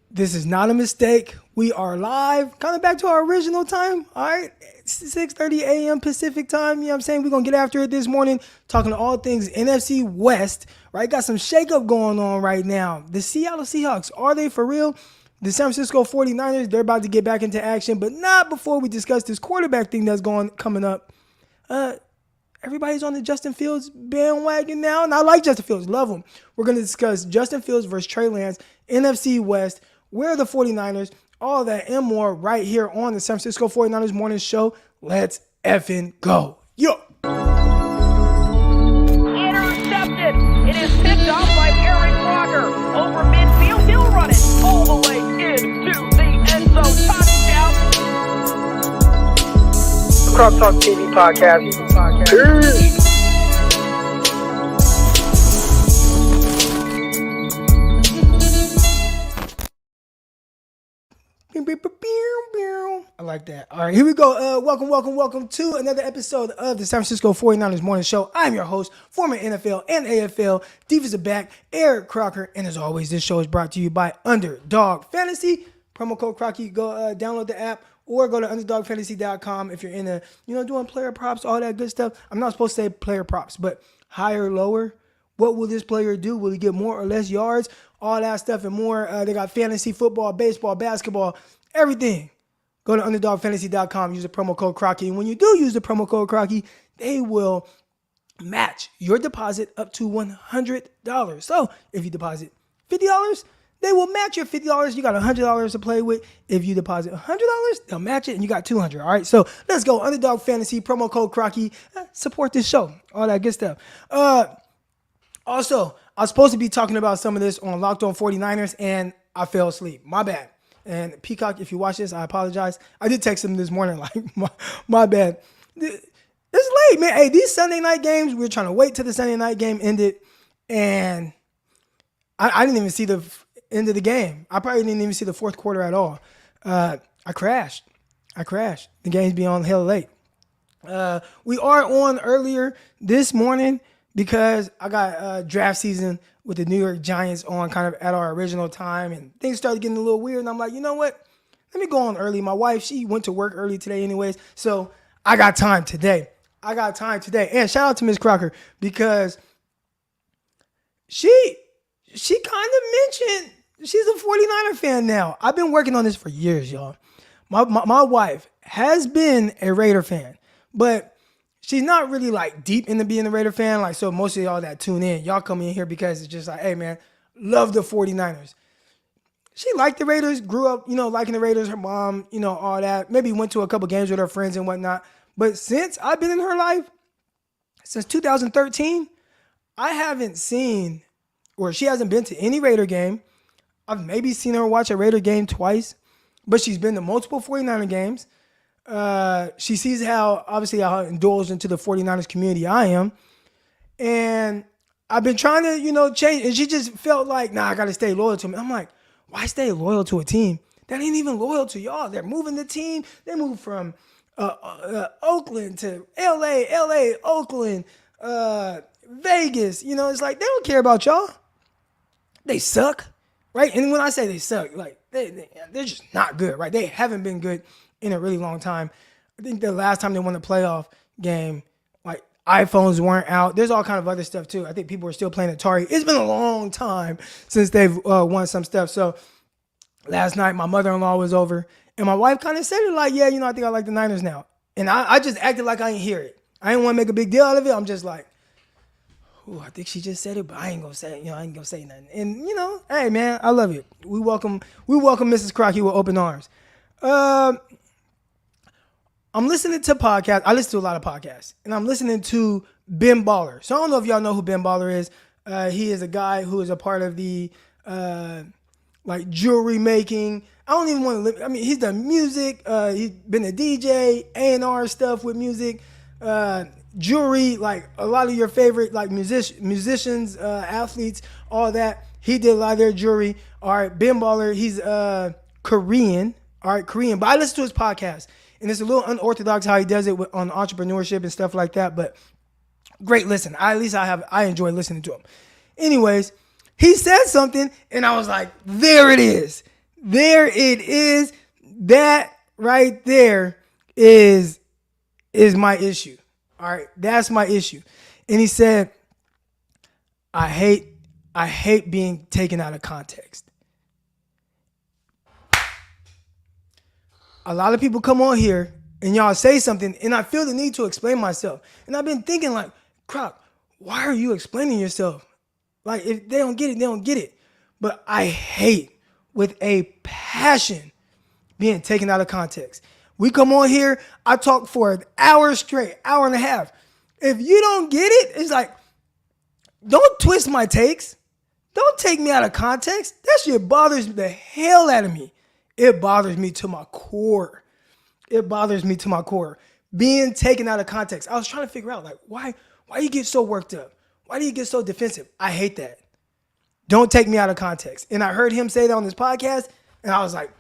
This is not a mistake. We are live, kind of back to our original time. All right, 6:30 a.m. Pacific time. You know what I'm saying? We're going to get after it this morning, talking all things NFC West, right? Got some shakeup going on right now. The Seattle Seahawks, are they for real? The San Francisco 49ers, they're about to get back into action, but not before we discuss this quarterback thing that's coming up. Everybody's on the Justin Fields bandwagon now, and I like Justin Fields. Love him. We're going to discuss Justin Fields versus Trey Lance, NFC West, where are the 49ers, all that and more right here on the San Francisco 49ers Morning Show. Let's effing go. Yo! Intercepted. It is picked off by Eric Crocker. Over midfield, he'll run it all the way into the end zone. Touchdown. Crop Talk TV podcast. Peace. I like that. All right, here we go. Welcome to another episode of the San Francisco 49ers Morning Show. I'm your host, former NFL and AFL defensive back, Eric Crocker. And as always, this show is brought to you by Underdog Fantasy. Promo code Crocky. Go download the app or go to underdogfantasy.com if you're into, doing player props, all that good stuff. I'm not supposed to say player props, but higher, lower. What will this player do? Will he get more or less yards? All that stuff and more. They got fantasy football, baseball, basketball, everything. Go to underdogfantasy.com. Use the promo code Crocky. And when you do use the promo code Crocky, they will match your deposit up to $100. So if you deposit $50, they will match your $50. You got $100 to play with. If you deposit $100, they'll match it, and you got $200. All right, so let's go. Underdog Fantasy, promo code Crocky. Support this show. All that good stuff. Also, I was supposed to be talking about some of this on Locked On 49ers, and I fell asleep. My bad. And Peacock, if you watch this, I apologize. I did text him this morning, like, my bad. It's late, man. Hey, these Sunday night games, we were trying to wait till the Sunday night game ended, and I didn't even see the end of the game. I probably didn't even see the fourth quarter at all. I crashed. The game's beyond hell late. We are on earlier this morning because I got draft season with the New York Giants on kind of at our original time, and things started getting a little weird, and I'm like, you know what? Let me go on early. My wife, she went to work early today anyways, so I got time today. And shout out to Ms. Crocker because she kind of mentioned she's a 49er fan now. I've been working on this for years, y'all. My wife has been a Raider fan, but she's not really like deep into being a Raider fan. Like, so most of y'all that tune in, y'all come in here because it's just like, hey man, love the 49ers. She liked the Raiders, grew up, liking the Raiders, her mom, all that. Maybe went to a couple games with her friends and whatnot. But since I've been in her life, since 2013, I haven't seen, or she hasn't been to any Raider game. I've maybe seen her watch a Raider game twice, but she's been to multiple 49er games. She sees how indulged into the 49ers community I am. And I've been trying to, change. And she just felt like, I got to stay loyal to me. I'm like, why stay loyal to a team that ain't even loyal to y'all? They're moving the team. They moved from Oakland to LA, Oakland, Vegas. It's like, they don't care about y'all. They suck, right? And when I say they suck, like, they're just not good, right? They haven't been good in a really long time. I think the last time they won a playoff game, like, iPhones weren't out. There's all kind of other stuff too. I think people are still playing Atari. It's been a long time since they've won some stuff. So last night, my mother-in-law was over, and my wife kind of said it like, yeah, I think I like the Niners now. And I just acted like I didn't hear it. I didn't want to make a big deal out of it. I'm just like, ooh, I think she just said it, but I ain't gonna say it. I ain't gonna say nothing. And hey man, I love it. We welcome Mrs. Crocky with open arms. I'm listening to podcasts. I listen to a lot of podcasts, and I'm listening to Ben Baller. So I don't know if y'all know who Ben Baller is. He is a guy who is a part of the jewelry making. I don't even want to. He's done music. He's been a DJ, A&R stuff with music, jewelry. Like a lot of your favorite musicians, athletes, all that. He did a lot of their jewelry. All right, Ben Baller. He's Korean. All right, Korean. But I listen to his podcast. And it's a little unorthodox how he does it on entrepreneurship and stuff like that. But great listen. I enjoy listening to him. Anyways, he said something, and I was like, there it is. There it is. That right there is my issue. All right, that's my issue. And he said, I hate being taken out of context. A lot of people come on here and y'all say something, and I feel the need to explain myself. And I've been thinking like, Croc, why are you explaining yourself? Like, if they don't get it, they don't get it. But I hate with a passion being taken out of context. We come on here, I talk for an hour straight, hour and a half. If you don't get it, it's like, don't twist my takes. Don't take me out of context. That shit bothers the hell out of me. It bothers me to my core. It bothers me to my core. Being taken out of context. I was trying to figure out, like, why do you get so worked up? Why do you get so defensive? I hate that. Don't take me out of context. And I heard him say that on this podcast, and I was like,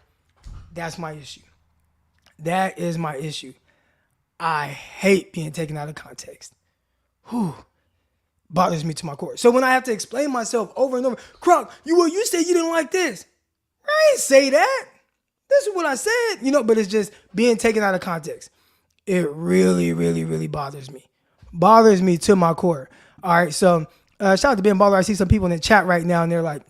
that's my issue. That is my issue. I hate being taken out of context. Whew. Bothers me to my core. So when I have to explain myself over and over, Croc, you said you didn't like this. I didn't say that. This is what I said, but it's just being taken out of context. It really, really, really bothers me. Bothers me to my core. All right, so shout out to Ben Baller. I see some people in the chat right now, and they're like,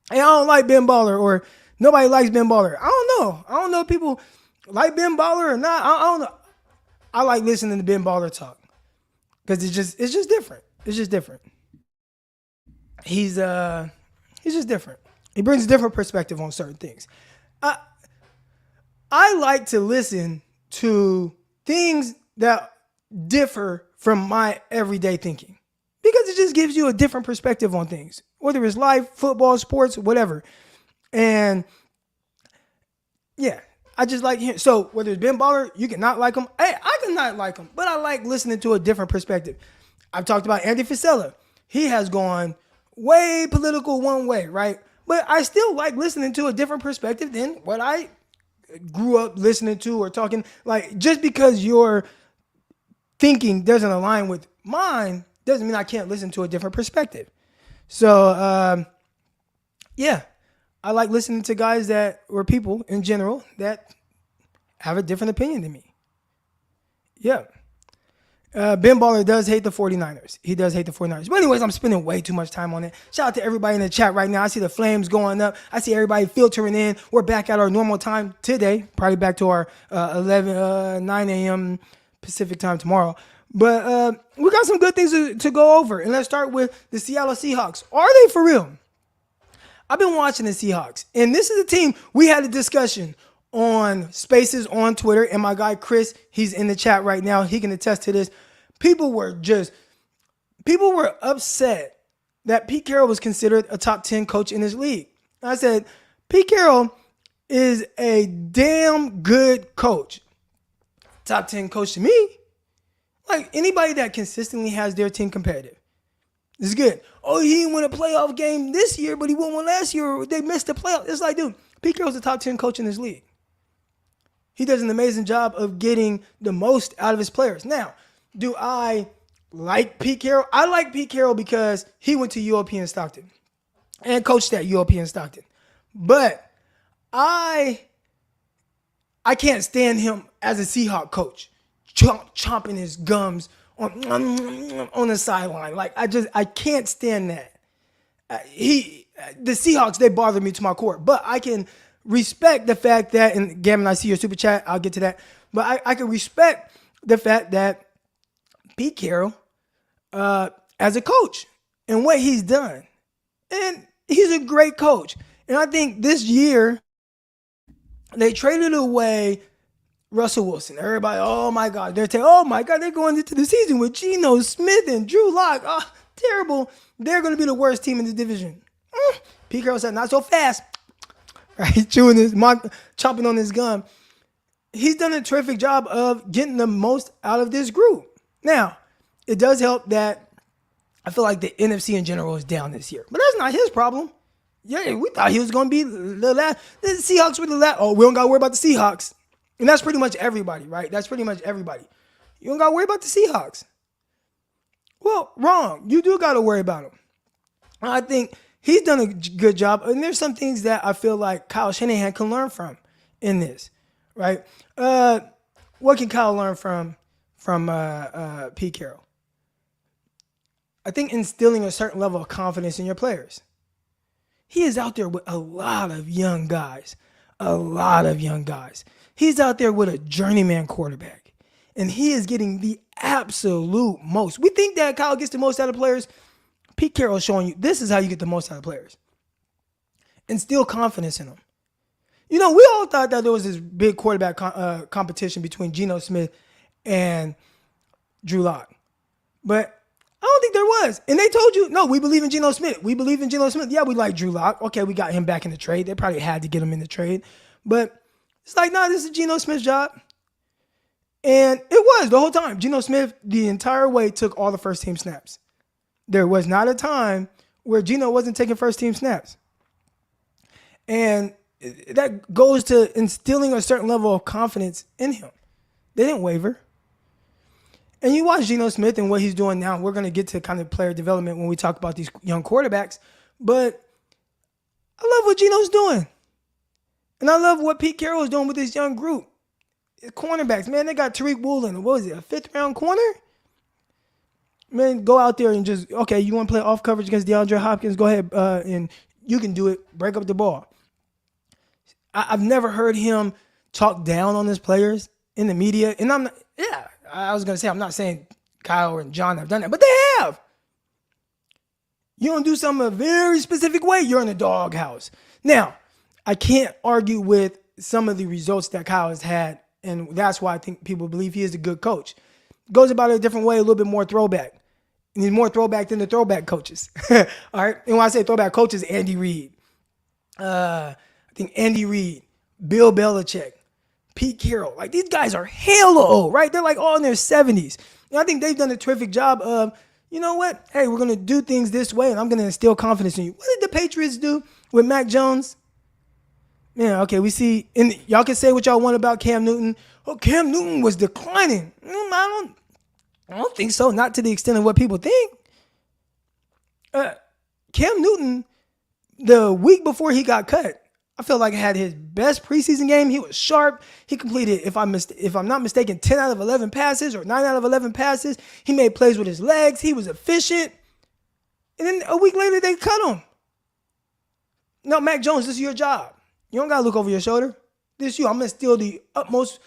hey, I don't like Ben Baller, or nobody likes Ben Baller. I don't know if people like Ben Baller or not. I don't know. I like listening to Ben Baller talk because it's just different. It's just different. He's just different. He brings a different perspective on certain things. I like to listen to things that differ from my everyday thinking because it just gives you a different perspective on things, whether it's life, football, sports, whatever. And yeah, I just like him. So whether it's Ben Baller, you can not like him. Hey, I can not like him, but I like listening to a different perspective. I've talked about Andy Frisella. He has gone way political one way, right? But I still like listening to a different perspective than what I grew up listening to or talking. Like, just because your thinking doesn't align with mine doesn't mean I can't listen to a different perspective. So, yeah, I like listening to guys or people in general that have a different opinion than me. Yeah. Ben Baller does hate the 49ers. He does hate the 49ers. But anyways, I'm spending way too much time on it. Shout out to everybody in the chat right now. I see the flames going up. I see everybody filtering in. We're back at our normal time today. Probably back to our 9 a.m. Pacific time tomorrow. But we got some good things to go over. And let's start with the Seattle Seahawks. Are they for real? I've been watching the Seahawks. And this is a team we had a discussion on Spaces on Twitter, and my guy Chris, he's in the chat right now. He can attest to this. People were upset that Pete Carroll was considered a top 10 coach in his league. I said, Pete Carroll is a damn good coach. Top 10 coach to me. Like, anybody that consistently has their team competitive is good. Oh, he didn't win a playoff game this year, but he won one last year. They missed the playoff. It's like, dude, Pete Carroll's a top 10 coach in his league. He does an amazing job of getting the most out of his players. Now, do I like Pete Carroll? I like Pete Carroll because he went to UOP Stockton and coached at UOP Stockton. But I can't stand him as a Seahawk coach, chomping his gums on the sideline. Like, I can't stand that. The Seahawks, they bother me to my core. But I can respect the fact that, and Gammon, I see your super chat. I'll get to that. But I can respect the fact that Pete Carroll, as a coach and what he's done. And he's a great coach. And I think this year, they traded away Russell Wilson. Everybody, oh my God, they're going into the season with Geno Smith and Drew Lock. Oh, terrible. They're going to be the worst team in the division. Pete Carroll said, not so fast. Right, chomping on his gum. He's done a terrific job of getting the most out of this group. Now, it does help that I feel like the NFC in general is down this year. But that's not his problem. Yeah, we thought he was going to be the last. The Seahawks were the last. Oh, we don't got to worry about the Seahawks. And that's pretty much everybody, right? That's pretty much everybody. You don't got to worry about the Seahawks. Well, wrong. You do got to worry about them. I think He's done a good job. And there's some things that I feel like Kyle Shanahan can learn from in this, right? What can Kyle learn from Pete Carroll? I think instilling a certain level of confidence in your players. He is out there with a lot of young guys. He's out there with a journeyman quarterback. And he is getting the absolute most. We think that Kyle gets the most out of players. Pete Carroll is showing you this is how you get the most out of players. Instill confidence in them. We all thought that there was this big quarterback competition between Geno Smith and Drew Lock. But I don't think there was. And they told you, no, we believe in Geno Smith. Yeah, we like Drew Lock. Okay, we got him back in the trade. They probably had to get him in the trade. But it's like, nah, this is Geno Smith's job. And it was the whole time. Geno Smith, the entire way, took all the first-team snaps. There was not a time where Geno wasn't taking first-team snaps. And that goes to instilling a certain level of confidence in him. They didn't waver. And you watch Geno Smith and what he's doing now. We're going to get to kind of player development when we talk about these young quarterbacks. But I love what Geno's doing. And I love what Pete Carroll is doing with this young group. Cornerbacks, man, they got Tariq Woolen. What was it, a 5th-round corner? Man, go out there and just, okay, you want to play off coverage against DeAndre Hopkins? Go ahead and you can do it. Break up the ball. I've never heard him talk down on his players in the media. And I was going to say, I'm not saying Kyle and John have done that, but they have. You don't do something a very specific way, you're in the doghouse. Now, I can't argue with some of the results that Kyle has had, and that's why I think people believe he is a good coach. Goes about it a different way, a little bit more throwback. And he's more throwback than the throwback coaches. All right? And when I say throwback coaches, Andy Reid. I think Andy Reid, Bill Belichick, Pete Carroll. Like, these guys are hella old, right? They're like all in their 70s. And I think they've done a terrific job of, you know what? Hey, we're going to do things this way, and I'm going to instill confidence in you. What did the Patriots do with Mac Jones? Man, okay, we see, and y'all can say what y'all want about Cam Newton. Oh, Cam Newton was declining. I don't think so. Not to the extent of what people think. Cam Newton, the week before he got cut, I feel like had his best preseason game. He was sharp. He completed, if I'm not mistaken, 10 out of 11 passes or 9 out of 11 passes. He made plays with his legs. He was efficient. And then a week later, they cut him. No, Mac Jones, this is your job. You don't got to look over your shoulder. This is you. I'm going to instill the utmost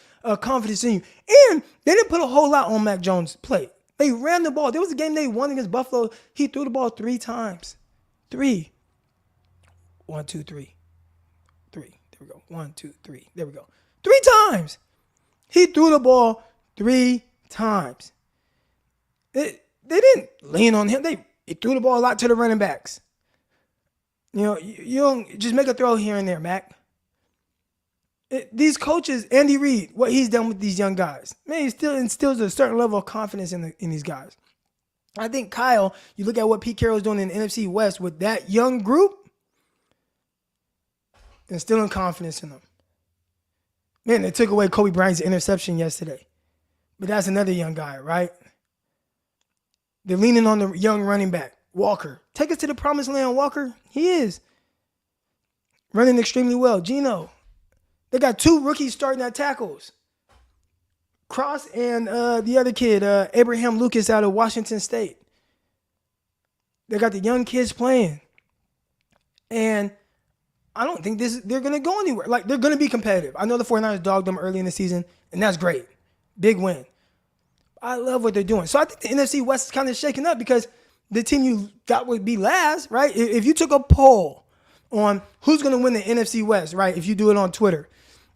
confidence in you. And they didn't put a whole lot on Mac Jones' plate. They ran the ball. There was a game they won against Buffalo. He threw the ball 3 times. 3. 1, 2, 3. 3. There we go. 1, 2, 3. There we go. 3 times. He threw the ball 3 times. They didn't lean on him. He threw the ball a lot to the running backs. You don't just make a throw here and there, Mac. These coaches, Andy Reid, what he's done with these young guys, man, he still instills a certain level of confidence in these guys. I think Kyle, you look at what Pete Carroll is doing in the NFC West with that young group, instilling confidence in them. Man, they took away Kobe Bryant's interception yesterday. But that's another young guy, right? They're leaning on the young running back, Walker. Take us to the promised land, Walker. He is. Running extremely well. Geno. They got 2 rookies starting at tackles. Cross and the other kid, Abraham Lucas out of Washington State. They got the young kids playing. And I don't think they're going to go anywhere. Like, they're going to be competitive. I know the 49ers dogged them early in the season, and that's great. Big win. I love what they're doing. So I think the NFC West is kind of shaking up because the team you thought would be last, right? If you took a poll on who's going to win the NFC West, right? If you do it on Twitter,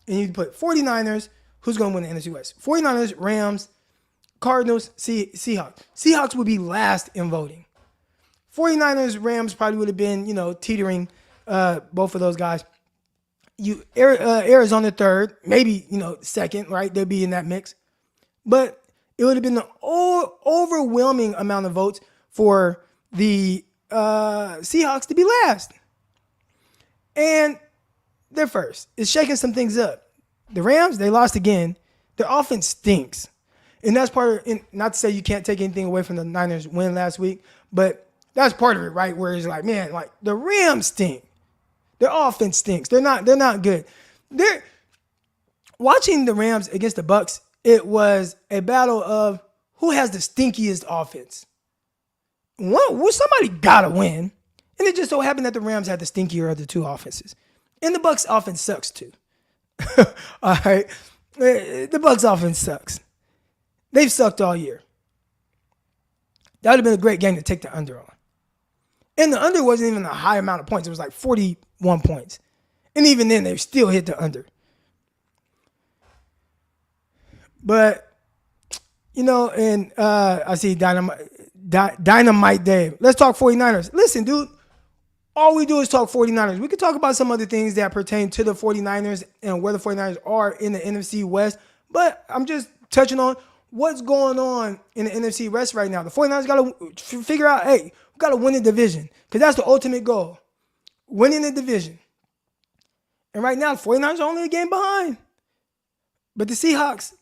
and you put 49ers, who's going to win the NFC West? 49ers, Rams, Cardinals, Seahawks. Seahawks would be last in voting. 49ers, Rams probably would have been, teetering both of those guys. Arizona third, maybe, second, right? They'd be in that mix. But it would have been an overwhelming amount of votes for the Seahawks to be last. And they're first. It's shaking some things up. The Rams, they lost again. Their offense stinks. And that's part of, not to say you can't take anything away from the Niners win last week, but That's part of it, right? Where it's like, man, like the Rams stink. Their offense stinks. They're not good. They're watching the Rams against the Bucs. It was a battle of who has the stinkiest offense. Somebody gotta win, and it just so happened that the Rams had the stinkier of the two offenses, and the Bucs offense sucks too. All right, the Bucs offense sucks. They've sucked all year. That would have been a great game to take the under on. And the under wasn't even a high amount of points. It was like 41 points. And even then, they still hit the under. But, and I see Dynamite Dave. Let's talk 49ers. Listen, dude, all we do is talk 49ers. We could talk about some other things that pertain to the 49ers and where the 49ers are in the NFC West. But I'm just touching on what's going on in the NFC West right now. The 49ers got to figure out, hey, we got to win the division because that's the ultimate goal, winning the division. And right now, the 49ers are only a game behind. But the Seahawks,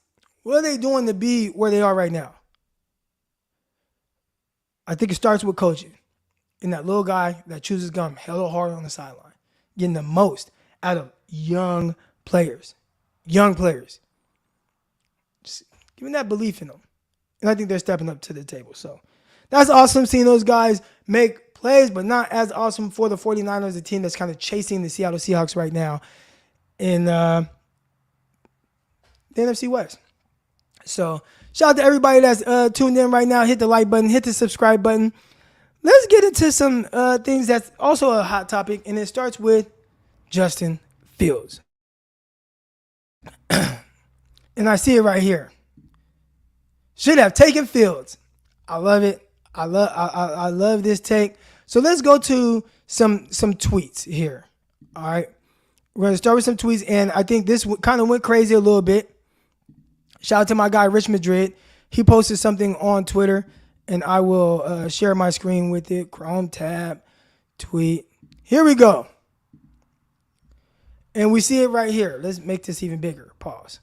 what are they doing to be where they are right now? I think it starts with coaching. And that little guy that chews his gum hella hard on the sideline, getting the most out of young players. Young players. Giving that belief in them. And I think they're stepping up to the table. So that's awesome seeing those guys make plays, but not as awesome for the 49ers, the team that's kind of chasing the Seattle Seahawks right now in the NFC West. So shout out to everybody that's tuned in right now. Hit the like button, hit the subscribe button. Let's get into some things that's also a hot topic, and it starts with Justin Fields. And I see it right here. Should have taken Fields. I love it. I love this take. So let's go to some tweets here. All right. We're going to start with some tweets, and I think this kind of went crazy a little bit. Shout out to my guy, Rich Madrid. He posted something on Twitter, and I will share my screen with it. Chrome tab, tweet. Here we go. And we see it right here. Let's make this even bigger. Pause.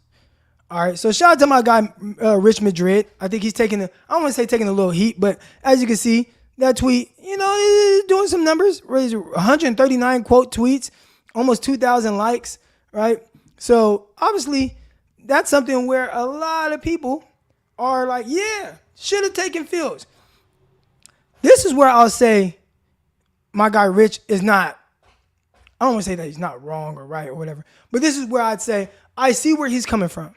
All right, so shout out to my guy, Rich Madrid. I think he's I don't want to say taking a little heat, but as you can see, that tweet, is doing some numbers. 139 quote tweets, almost 2,000 likes, right? So obviously, that's something where a lot of people are like, yeah, should have taken Fields. This is where I'll say my guy Rich is not, I don't want to say that he's not wrong or right or whatever, but this is where I'd say I see where he's coming from.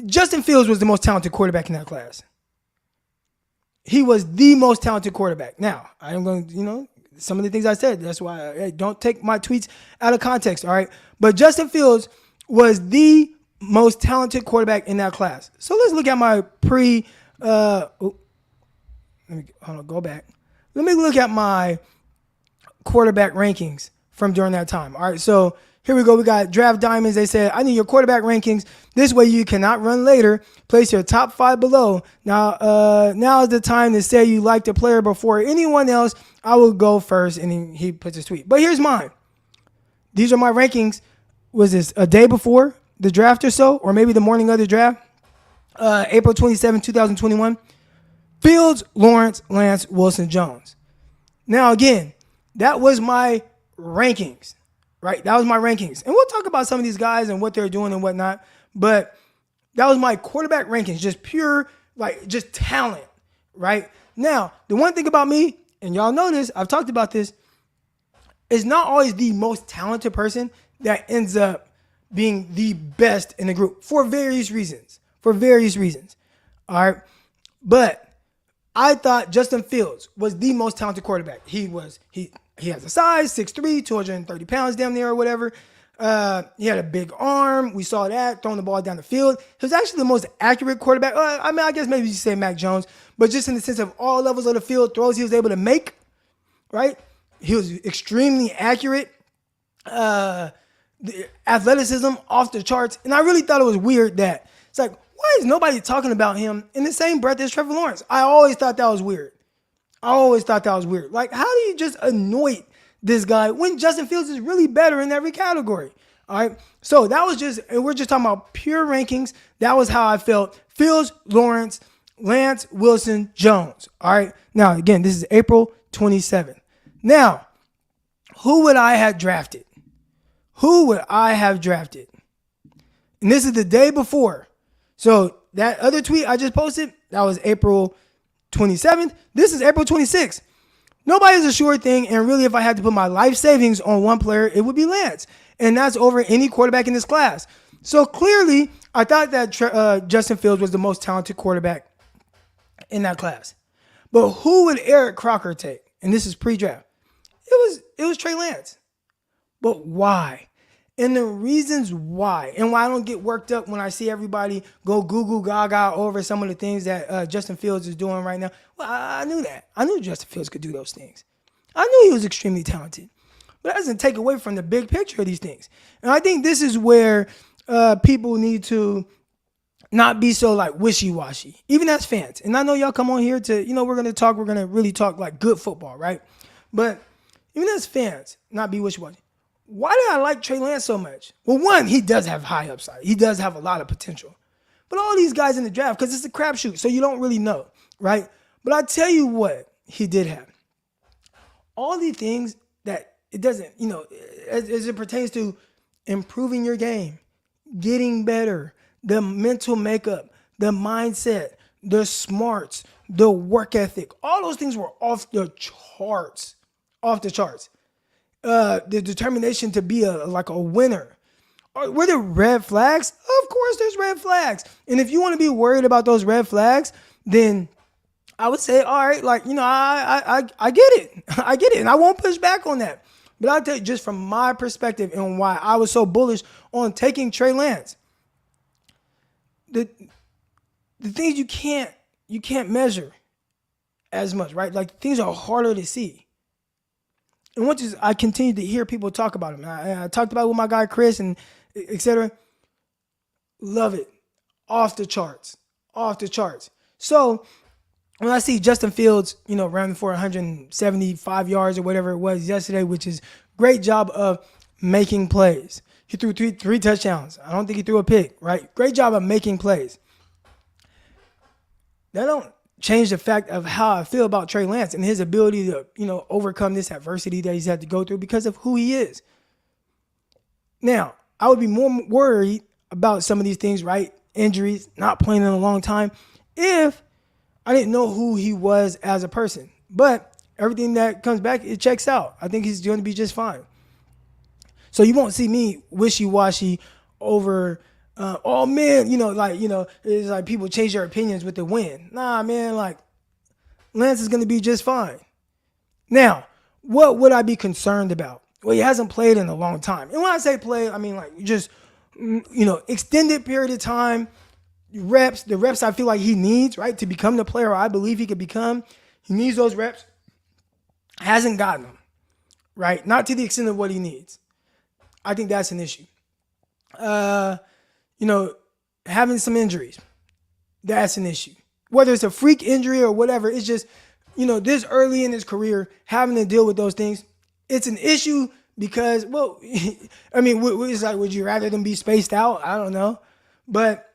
Justin Fields was the most talented quarterback in that class. He was the most talented quarterback. Now, I am going to, some of the things I said, that's why I don't take my tweets out of context, all right? But Justin Fields was the most talented quarterback in that class. So let's look at my go back. Let me look at my quarterback rankings from during that time. All right, so here we go. We got Draft Diamonds. They said, I need your quarterback rankings. This way you cannot run later. Place your top 5 below. Now is the time to say you like the player before anyone else. I will go first. And he puts his tweet. But here's mine. These are my rankings. Was this a day before the draft or so? Or maybe the morning of the draft? April 27, 2021. Fields, Lawrence, Lance, Wilson, Jones. Now, again, that was my rankings. Right? That was my rankings. And we'll talk about some of these guys and what they're doing and whatnot. But that was my quarterback rankings. Just pure, just talent. Right? Now, the one thing about me, and y'all know this, I've talked about this, is not always the most talented person that ends up being the best in the group for various reasons. All right? But I thought Justin Fields was the most talented quarterback. He has a size, 6'3", 230 pounds down there or whatever. He had a big arm. We saw that, throwing the ball down the field. He was actually the most accurate quarterback. I guess maybe you say Mac Jones, but just in the sense of all levels of the field, throws he was able to make, right? He was extremely accurate. The athleticism off the charts. And I really thought it was weird that it's like, why is nobody talking about him in the same breath as Trevor Lawrence? I always thought that was weird. Like, how do you just anoint this guy when Justin Fields is really better in every category? All right. So that was and we're just talking about pure rankings. That was how I felt. Fields, Lawrence, Lance Wilson Jones. All right. Now, again, this is April 27th. Now, who would I have drafted? Who would I have drafted? And this is the day before. So that other tweet I just posted, that was April 27th. This is April 26th. Nobody's a sure thing. And really, if I had to put my life savings on one player, it would be Lance. And that's over any quarterback in this class. So clearly, I thought that Justin Fields was the most talented quarterback in that class. But who would Eric Crocker take? And this is pre-draft. It was Trey Lance. But why? And the reasons why, and why I don't get worked up when I see everybody go goo gaga over some of the things that Justin Fields is doing right now. Well, I knew that. I knew Justin Fields could do those things. I knew he was extremely talented. But that doesn't take away from the big picture of these things. And I think this is where people need to not be so like wishy-washy, even as fans. And I know y'all come on here to, we're going to really talk like good football, right? But even as fans, not be wishy-washy. Why do I like Trey Lance so much? Well, one, he does have high upside. He does have a lot of potential. But all these guys in the draft, because it's a crapshoot, so you don't really know, right? But I tell you what he did have. All these things that it doesn't, as it pertains to improving your game, getting better, the mental makeup, the mindset, the smarts, the work ethic, all those things were off the charts. The determination to be a winner. Were there red flags? Of course there's red flags. And if you want to be worried about those red flags, then I would say, all right, I get it. I get it. And I won't push back on that. But I'll tell you just from my perspective and why I was so bullish on taking Trey Lance. The things you can't measure as much, right? Like things are harder to see. And once I continued to hear people talk about him, I talked about it with my guy Chris and et cetera. Love it. Off the charts. So when I see Justin Fields, running for 175 yards or whatever it was yesterday, which is great job of making plays. He threw three touchdowns. I don't think he threw a pick, right? Great job of making plays. That don't change the fact of how I feel about Trey Lance and his ability to, overcome this adversity that he's had to go through because of who he is. Now, I would be more worried about some of these things, right? Injuries, not playing in a long time, if I didn't know who he was as a person. But everything that comes back, it checks out. I think he's going to be just fine. So you won't see me wishy-washy over it's like people change their opinions with the win. Nah, man, Lance is going to be just fine. Now, what would I be concerned about? Well, he hasn't played in a long time. And when I say play, I mean extended period of time, the reps I feel like he needs, right, to become the player I believe he could become. He needs those reps. Hasn't gotten them, right? Not to the extent of what he needs. I think that's an issue. Having some injuries, that's an issue. Whether it's a freak injury or whatever, it's just, this early in his career, having to deal with those things, it's an issue because, it's like, would you rather them be spaced out? I don't know. But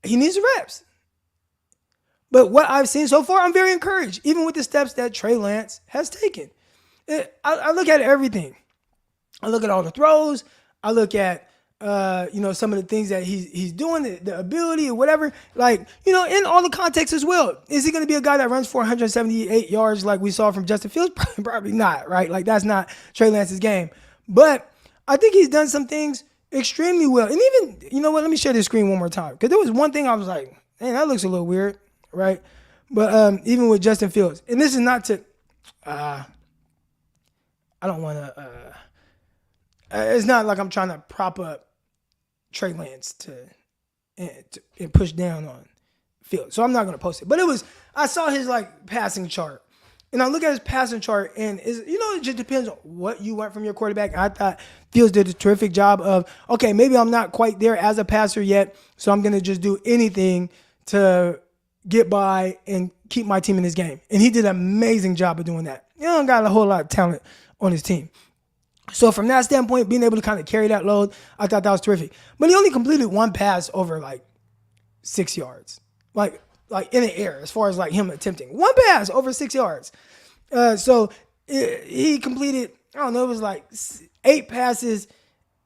he needs the reps. But what I've seen so far, I'm very encouraged, even with the steps that Trey Lance has taken. I look at everything. I look at all the throws. I look at, some of the things that he's doing, the ability or whatever, in all the context as well. Is he going to be a guy that runs for 178 yards like we saw from Justin Fields? Probably not, right? That's not Trey Lance's game. But I think he's done some things extremely well. And even, let me share this screen one more time. Because there was one thing I was like, man, that looks a little weird, right? But even with Justin Fields, and this is not to, I don't want to, it's not like I'm trying to prop up Trey Lance and push down on Fields. So I'm not going to post it. But I saw his passing chart. And I look at his passing chart and it just depends on what you want from your quarterback. I thought Fields did a terrific job of, okay, maybe I'm not quite there as a passer yet, so I'm going to just do anything to get by and keep my team in this game. And he did an amazing job of doing that. He don't got a whole lot of talent on his team. So from that standpoint, being able to kind of carry that load, I thought that was terrific. But he only completed one pass over 6 yards. like in the air, as far as like him attempting. One pass over 6 yards. So he completed, I don't know, it was like 8 passes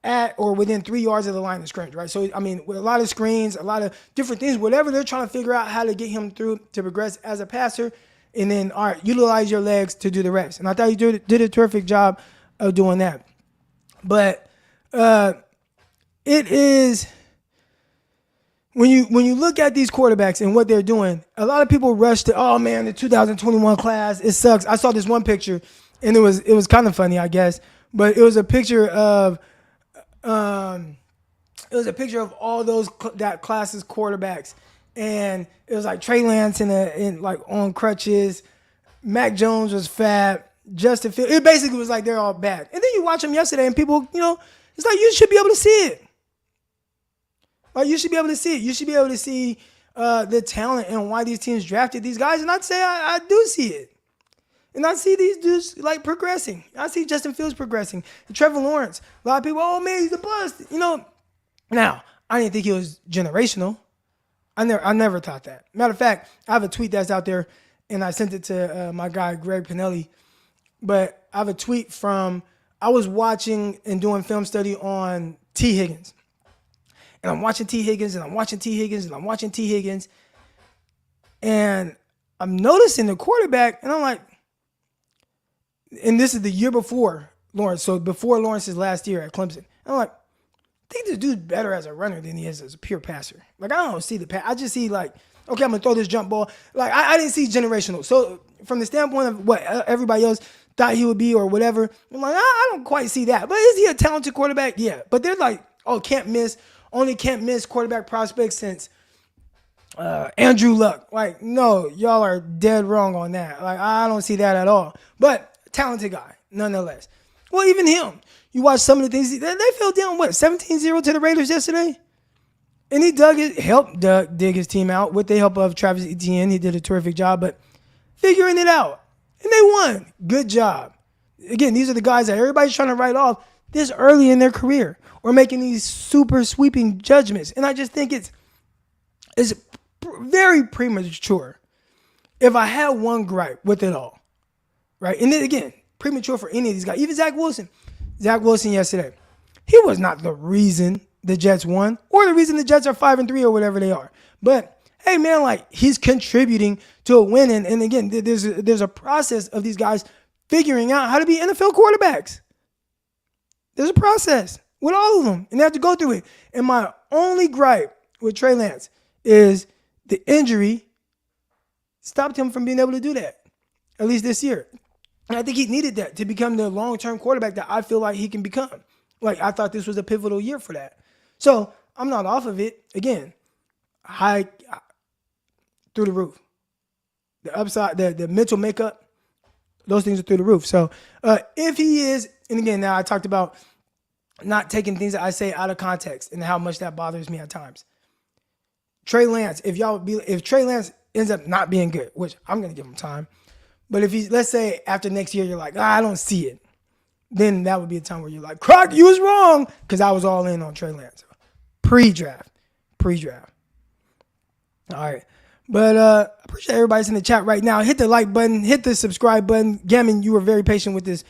at or within 3 yards of the line of scrimmage, right? So, I mean, with a lot of screens, a lot of different things, whatever they're trying to figure out how to get him through to progress as a passer, and then, all right, utilize your legs to do the rest. And I thought he did a terrific job of doing that. But it is, when you look at these quarterbacks and what they're doing, a lot of people rush to, oh, man, the 2021 class, it sucks. I saw this one picture, and it was kind of funny, I guess, but it was a picture of all those that class's quarterbacks, and it was like Trey Lance in like on crutches, Mac Jones was fat, Justin Fields. It basically was like they're all bad. And then you watch them yesterday, and people, it's like you should be able to see it. Like you should be able to see it. You should be able to see the talent and why these teams drafted these guys. And I'd say I do see it. And I see these dudes like progressing. I see Justin Fields progressing. And Trevor Lawrence. A lot of people, oh man, he's a bust. Now, I didn't think he was generational. I never thought that. Matter of fact, I have a tweet that's out there, and I sent it to my guy, Greg Pinelli. But I have a tweet I was watching and doing film study on T. Higgins. And I'm watching T. Higgins, and I'm watching T. Higgins, and I'm watching T. Higgins. And I'm noticing the quarterback, and I'm like, and this is the year before Lawrence, so before Lawrence's last year at Clemson. I'm like, I think this dude's better as a runner than he is as a pure passer. Like, I don't see the pass. I just see, like, okay, I'm going to throw this jump ball. Like, I didn't see generational. So, from the standpoint of what everybody else thought he would be or whatever, I'm like, I don't quite see that. But is he a talented quarterback? Yeah. But they're like, oh, can't miss quarterback prospects since Andrew Luck. Like, no, y'all are dead wrong on that. Like, I don't see that at all. But talented guy, nonetheless. Well, even him. You watch some of the things. They fell down, 17-0 to the Raiders yesterday? And he helped dig his team out with the help of Travis Etienne. He did a terrific job, but figuring it out. And they won. Good job. Again, these are the guys that everybody's trying to write off this early in their career or making these super sweeping judgments. And I just think it's very premature. If I had one gripe with it all, right? And then again, premature for any of these guys. Even Zach Wilson. Zach Wilson yesterday. He was not the reason the Jets won or the reason the Jets are 5-3 or whatever they are. But, hey, man, like, he's contributing to a win. And again, there's a process of these guys figuring out how to be NFL quarterbacks. There's a process with all of them, and they have to go through it. And my only gripe with Trey Lance is the injury stopped him from being able to do that, at least this year. And I think he needed that to become the long-term quarterback that I feel like he can become. Like, I thought this was a pivotal year for that. So, I'm not off of it. Again, high through the roof. The upside, the mental makeup, those things are through the roof. So, if he is, and again, now I talked about not taking things that I say out of context and how much that bothers me at times. Trey Lance, if Trey Lance ends up not being good, which I'm going to give him time, but if let's say after next year, you're like, I don't see it, then that would be a time where you're like, Croc, you was wrong, because I was all in on Trey Lance. Pre-draft. All right. But I appreciate everybody's in the chat right now. Hit the like button. Hit the subscribe button. Gammon, you were very patient with this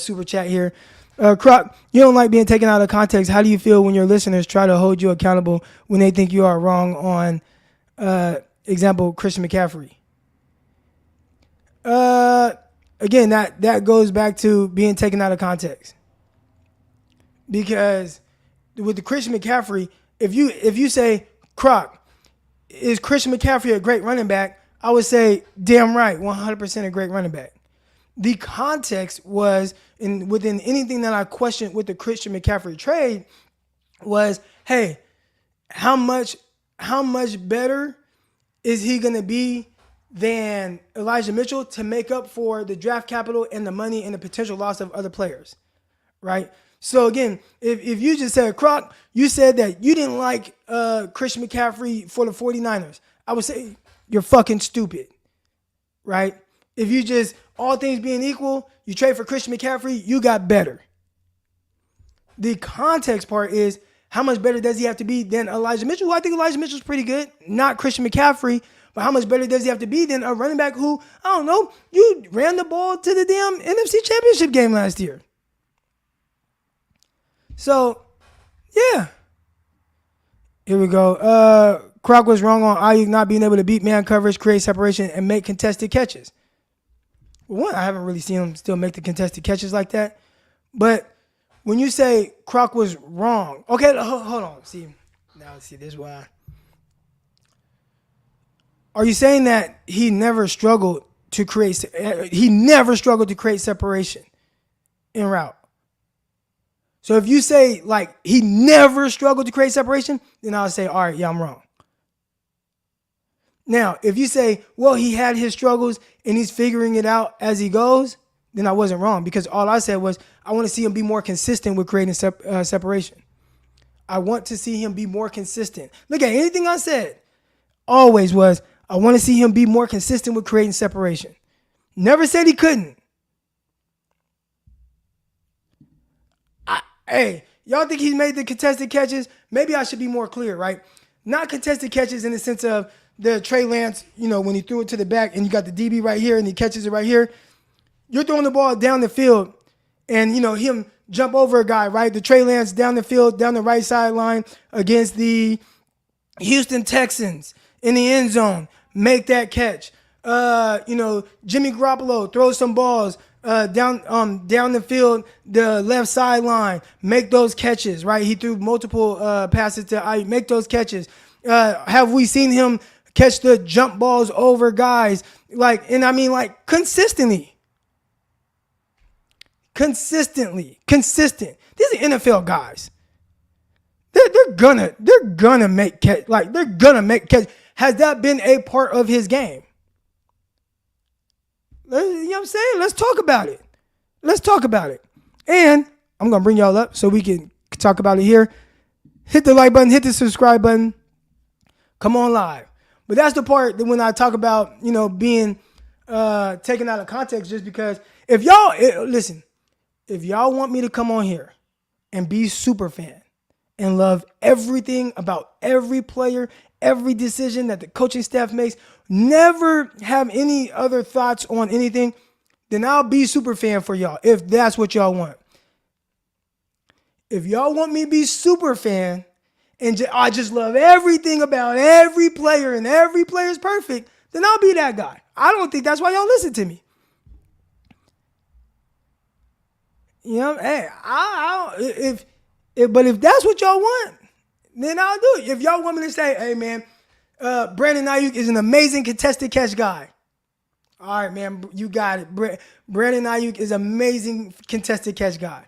super chat here. Croc, you don't like being taken out of context. How do you feel when your listeners try to hold you accountable when they think you are wrong on, example, Christian McCaffrey? Again, that goes back to being taken out of context. Because with the Christian McCaffrey, if you say, Croc, is Christian McCaffrey a great running back? I would say, damn right, 100% a great running back. The context was, within anything that I questioned with the Christian McCaffrey trade, was, hey, how much better is he going to be than Elijah Mitchell to make up for the draft capital and the money and the potential loss of other players, right? So again, if you just said, Croc, you said that you didn't like Christian McCaffrey for the 49ers, I would say you're fucking stupid, right? If you just, all things being equal, you trade for Christian McCaffrey, you got better. The context part is, How much better does he have to be than Elijah Mitchell? Who I think Elijah Mitchell's pretty good. Not Christian McCaffrey, but how much better does he have to be than a running back who, I don't know, you ran the ball to the damn NFC Championship game last year. So, yeah. Here we go. Croc was wrong on Ayuk not being able to beat man coverage, create separation, and make contested catches. Well, one, I haven't really seen him still make the contested catches like that. But when you say Croc was wrong, okay, hold on. See, this is why. Are you saying that he never struggled to create separation en route? So if you say like he never struggled to create separation, then I'll say, all right, yeah, I'm wrong. Now, if you say, well, he had his struggles and he's figuring it out as he goes, then I wasn't wrong, because all I said was I want to see him be more consistent with creating separation. I want to see him be more consistent. Look at anything I said always was I want to see him be more consistent with creating separation. Never said he couldn't. Hey, y'all think he's made the contested catches? Maybe I should be more clear, right? Not contested catches in the sense of the Trey Lance, when he threw it to the back and you got the DB right here and he catches it right here. You're throwing the ball down the field and, him jump over a guy, right? The Trey Lance down the field, down the right sideline against the Houston Texans in the end zone. Make that catch. Jimmy Garoppolo throws some balls down the field, the left sideline. Make those catches, right? He threw multiple passes to Ayuk. Make those catches. Have we seen him catch the jump balls over guys? Consistently. Consistent. These are NFL guys. They're gonna make catch. They're gonna make catch. Has that been a part of his game? You know what I'm saying? Let's talk about it. And I'm gonna bring y'all up so we can talk about it here. Hit the like button, hit the subscribe button. Come on live. But that's the part that when I talk about, being taken out of context, just because if y'all want me to come on here and be super fan and love everything about every player, every decision that the coaching staff makes, never have any other thoughts on anything, then I'll be super fan for y'all if that's what y'all want. If y'all want me to be super fan and I just love everything about every player and every player's perfect, then I'll be that guy. I don't think that's why y'all listen to me. Hey, but if that's what y'all want, then I'll do it. If y'all want me to say, hey, man, Brandon Ayuk is an amazing contested catch guy. All right, man, you got it. Brandon Ayuk is amazing contested catch guy.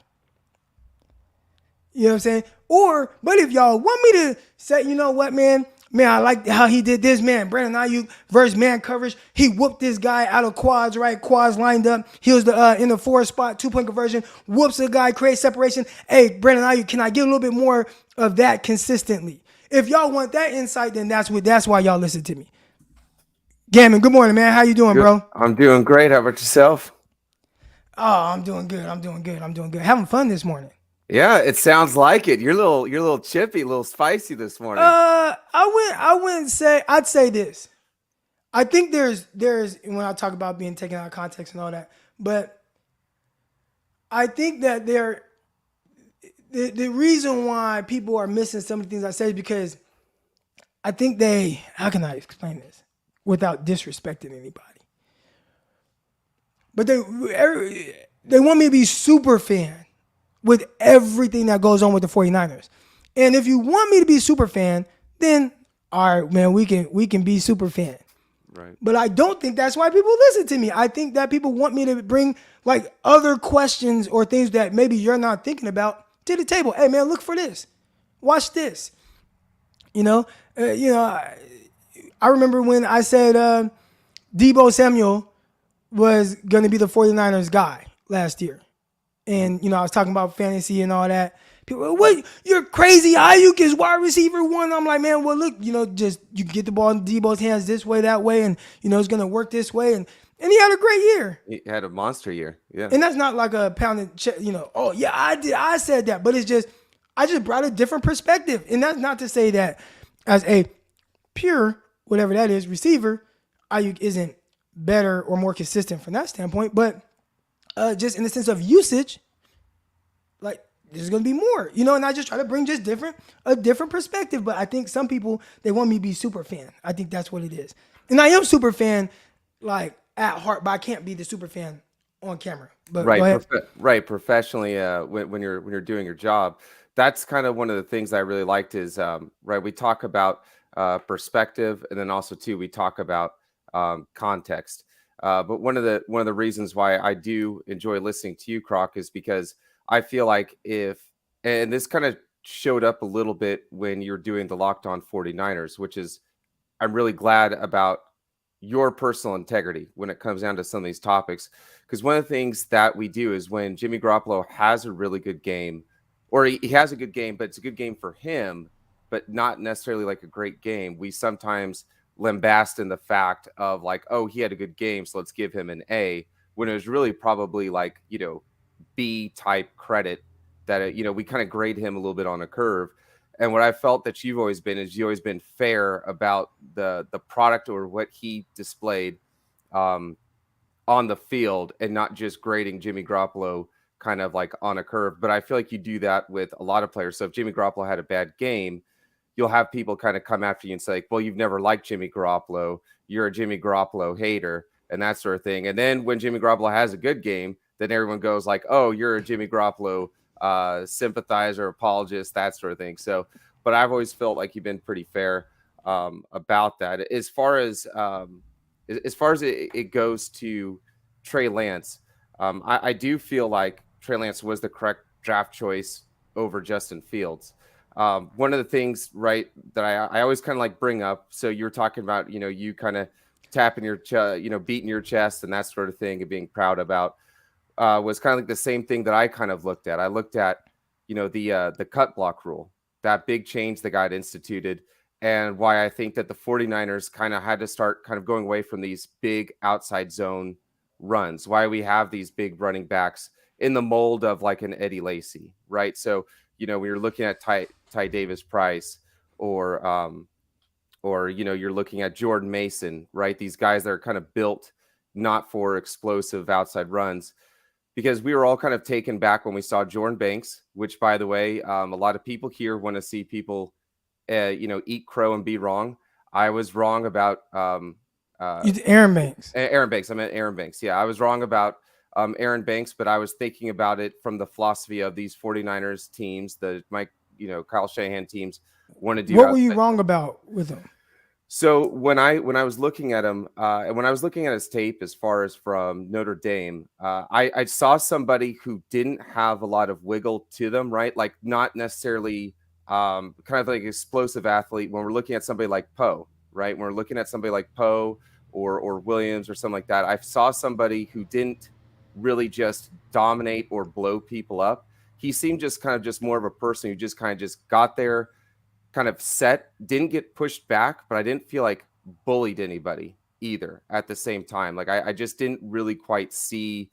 You know what I'm saying? But if y'all want me to say, you know what, man, I like how he did this, man. Brandon Ayuk versus man coverage. He whooped this guy out of quads, right? Quads lined up. He was in the 4 spot, 2-point conversion. Whoops the guy, creates separation. Hey, Brandon Ayuk, can I get a little bit more of that consistently? If y'all want that insight, then that's why y'all listen to me. Gammon, good morning, man. How you doing, bro? I'm doing great. How about yourself? Oh, I'm doing good. Having fun this morning. Yeah, it sounds like it. You're a little chippy, a little spicy this morning. I'd say this. I think there's when I talk about being taken out of context and all that, but I think that the reason why people are missing some of the things I say is because I think how can I explain this without disrespecting anybody? But they want me to be super fan with everything that goes on with the 49ers. And if you want me to be super fan, then all right, man, we can be super fan. Right. But I don't think that's why people listen to me. I think that people want me to bring other questions or things that maybe you're not thinking about to the table. Hey, man, look for this. Watch this. I remember when I said Deebo Samuel was going to be the 49ers guy last year. And, I was talking about fantasy and all that. People, what? You're crazy. Ayuk is wide receiver 1. I'm like, man, well, look, just you get the ball in Deebo's hands this way, that way, and, it's going to work this way. And he had a great year. He had a monster year. Yeah. And that's not like a pounded, oh, yeah, I said that. But it's just, I just brought a different perspective. And that's not to say that as a pure, whatever that is, receiver, Ayuk isn't better or more consistent from that standpoint. But just in the sense of usage, like there's going to be more, and I just try to bring just a different perspective. But I think some people, they want me to be super fan. I think that's what it is. And I am super fan, like at heart, but I can't be the super fan on camera. But right. Professionally, when you're doing your job, that's kind of one of the things I really liked is, right. We talk about perspective, and then also too, we talk about context. But one of the reasons why I do enjoy listening to you, Croc, is because I feel like and this kind of showed up a little bit when you're doing the Locked On 49ers, which is, I'm really glad about your personal integrity when it comes down to some of these topics. Because one of the things that we do is when Jimmy Garoppolo has a really good game, or he has a good game, but it's a good game for him, but not necessarily like a great game, we sometimes lambast in the fact of like, oh, he had a good game, so let's give him an A, when it was really probably like, B type credit that, we kind of grade him a little bit on a curve. And what I felt that you've always been fair about the product or what he displayed on the field, and not just grading Jimmy Garoppolo kind of like on a curve. But I feel like you do that with a lot of players. So if Jimmy Garoppolo had a bad game, you'll have people kind of come after you and say, well, you've never liked Jimmy Garoppolo, you're a Jimmy Garoppolo hater, and that sort of thing. And then when Jimmy Garoppolo has a good game, then everyone goes like, oh, you're a Jimmy Garoppolo sympathizer, apologist, that sort of thing. So, but I've always felt like you've been pretty fair about that. As far as it goes to Trey Lance, I do feel like Trey Lance was the correct draft choice over Justin Fields. One of the things, right, that I always kind of like bring up. So you're talking about, you kind of tapping your, beating your chest and that sort of thing and being proud about, was kind of like the same thing that I kind of looked at. I looked at, the cut block rule, that big change that got instituted, and why I think that the 49ers kind of had to start kind of going away from these big outside zone runs, why we have these big running backs in the mold of like an Eddie Lacy, right? So, when you're looking at Ty Davis Price or you're looking at Jordan Mason, right? These guys that are kind of built not for explosive outside runs, because we were all kind of taken back when we saw Jordan Banks, which, by the way, a lot of people here want to see people, eat crow and be wrong. I was wrong about Aaron Banks. Aaron Banks. I meant Aaron Banks. Yeah, I was wrong about Aaron Banks, but I was thinking about it from the philosophy of these 49ers teams, the Kyle Shanahan teams want to do. What were you wrong about with him? So when I was looking at him, and when I was looking at his tape, as far as from Notre Dame, I saw somebody who didn't have a lot of wiggle to them, right? Like not necessarily kind of like explosive athlete. When we're looking at somebody like Poe, right? When we're looking at somebody like Poe or Williams or something like that, I saw somebody who didn't really just dominate or blow people up. He seemed just kind of just more of a person who just kind of just got there, kind of set, didn't get pushed back, but I didn't feel like bullied anybody either at the same time. Like I just didn't really quite see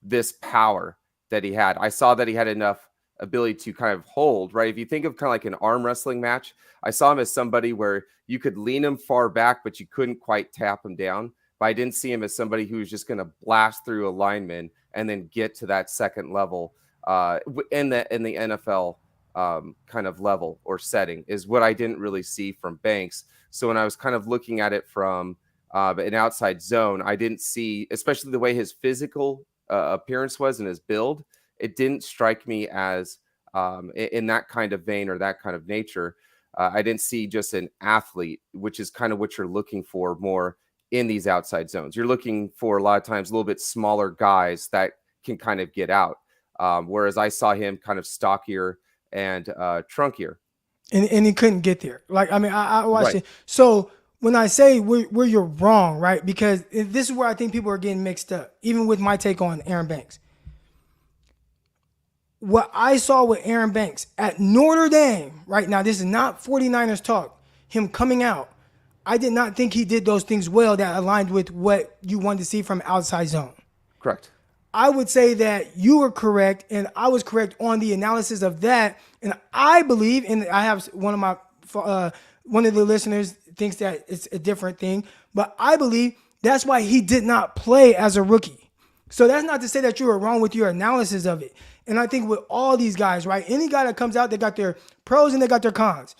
this power that he had. I saw that he had enough ability to kind of hold, right? If you think of kind of like an arm wrestling match, I saw him as somebody where you could lean him far back, but you couldn't quite tap him down. But I didn't see him as somebody who was just going to blast through a lineman and then get to that second level in the NFL kind of level or setting, is what I didn't really see from Banks. So when I was kind of looking at it from an outside zone, I didn't see, especially the way his physical appearance was and his build, it didn't strike me as in that kind of vein or that kind of nature. I didn't see just an athlete, which is kind of what you're looking for more in these outside zones. You're looking for a lot of times a little bit smaller guys that can kind of get out. Whereas I saw him kind of stockier and trunkier. And he couldn't get there. Like, I mean, I watched Right. it. So when I say where you're wrong, right? Because this is where I think people are getting mixed up, even with my take on Aaron Banks. What I saw with Aaron Banks at Notre Dame, right now, this is not 49ers talk, him coming out, I did not think he did those things well that aligned with what you wanted to see from outside zone. Correct. I would say that you were correct and I was correct on the analysis of that. And I believe, and I have one of the listeners thinks that it's a different thing, but I believe that's why he did not play as a rookie. So that's not to say that you were wrong with your analysis of it. And I think with all these guys, right, any guy that comes out, they got their pros and they got their cons.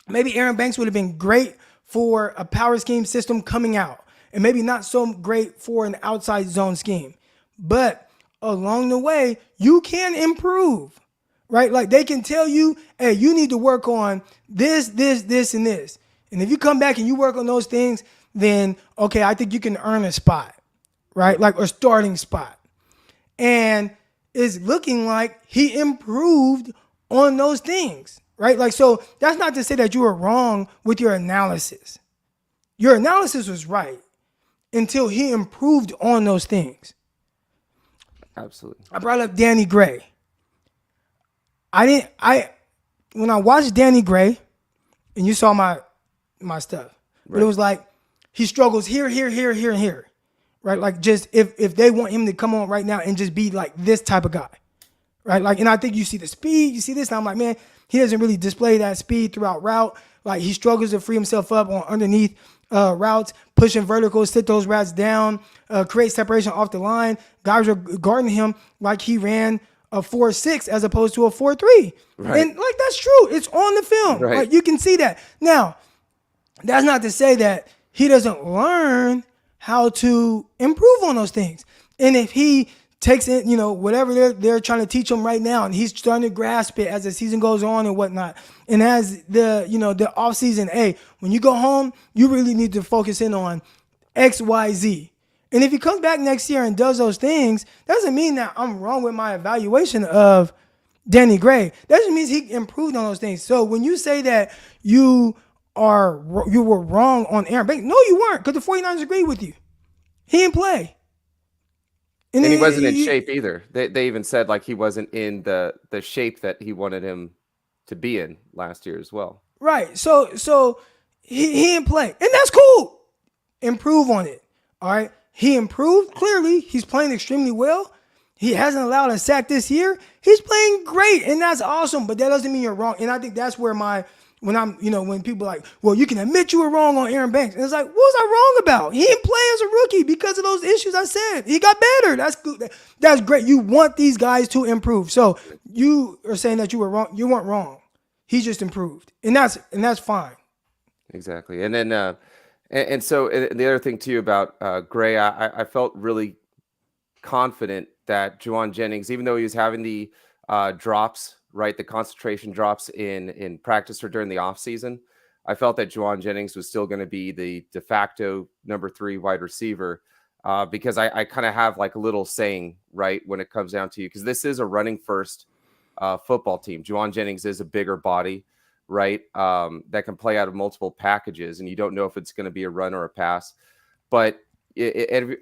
Maybe Aaron Banks would have been great for a power scheme system coming out, and maybe not so great for an outside zone scheme. But along the way, you can improve, right? Like they can tell you, hey, you need to work on this, and this. And if you come back and you work on those things, then, okay, I think you can earn a spot, right? Like a starting spot. And it's looking like he improved on those things, right? Like, so that's not to say that you were wrong with your analysis. Your analysis was right until he improved on those things. Absolutely. I brought up Danny Gray. When I watched Danny Gray, and you saw my stuff, but it was like he struggles here, and here, right? Like just if they want him to come on right now and just be like this type of guy, right? Like, and I think you see the speed, you see this, and I'm like, man, he doesn't really display that speed throughout route. Like he struggles to free himself up on underneath routes, pushing verticals, sit those routes down, create separation off the line. Guys are guarding him like he ran a 4.6 as opposed to a 4.3. Right. And like that's true. It's on the film. Right. Like you can see that. Now, that's not to say that he doesn't learn how to improve on those things. And if he takes it, whatever they're trying to teach him right now, and he's starting to grasp it as the season goes on and whatnot. And as the off season, hey, when you go home, you really need to focus in on X, Y, Z. And if he comes back next year and does those things, that doesn't mean that I'm wrong with my evaluation of Danny Gray. That just means he improved on those things. So when you say that you were wrong on Aaron Banks, no, you weren't, because the 49ers agree with you. He didn't play. And he wasn't in shape either. They even said like he wasn't in the shape that he wanted him to be in last year as well. Right. So he didn't play. And that's cool. Improve on it. All right. He improved. Clearly, he's playing extremely well. He hasn't allowed a sack this year. He's playing great, and that's awesome. But that doesn't mean you're wrong. And I think that's where when people are like, well, you can admit you were wrong on Aaron Banks. And it's like, what was I wrong about? He didn't play as a rookie because of those issues I said. He got better. That's good. That's great. You want these guys to improve. So you are saying that you were wrong. You weren't wrong. He just improved. And that's fine. Exactly. And then and so the other thing too about Gray, I felt really confident that Juwan Jennings, even though he was having the drops, right, the concentration drops in practice or during the offseason, I felt that Juwan Jennings was still going to be the de facto number 3 wide receiver because I kind of have like a little saying, right, when it comes down to you, because this is a running first football team. Juwan Jennings is a bigger body, right, that can play out of multiple packages, and you don't know if it's going to be a run or a pass. But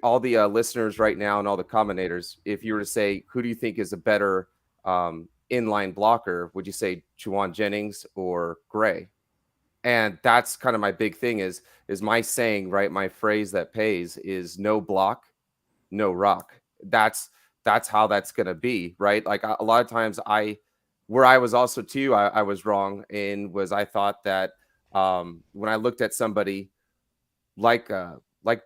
all the listeners right now and all the commentators, if you were to say, who do you think is a better inline blocker, would you say Juwan Jennings or Gray? And that's kind of my big thing is my saying, right? My phrase that pays is no block, no rock. That's how that's going to be, right? Like a lot of times where I was also too, I was wrong I thought that when I looked at somebody like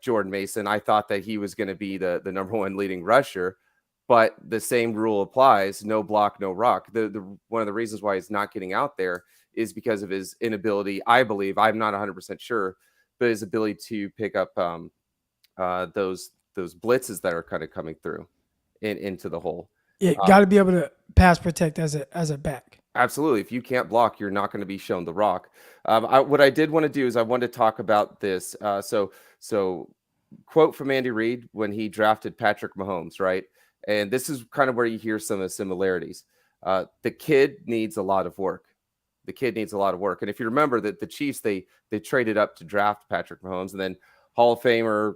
Jordan Mason, I thought that he was going to be the number 1 leading rusher, but the same rule applies: no block, no rock. The one of the reasons why he's not getting out there is because of his inability. I believe, I'm not 100% sure, but his ability to pick up those blitzes that are kind of coming through into the hole. Yeah, got to be able to pass protect as a back. Absolutely. If you can't block, you're not going to be shown the rock. What I did want to do is I wanted to talk about this. So quote from Andy Reid when he drafted Patrick Mahomes, right? And this is kind of where you hear some of the similarities. The kid needs a lot of work. The kid needs a lot of work. And if you remember that the Chiefs, they traded up to draft Patrick Mahomes, and then Hall of Famer,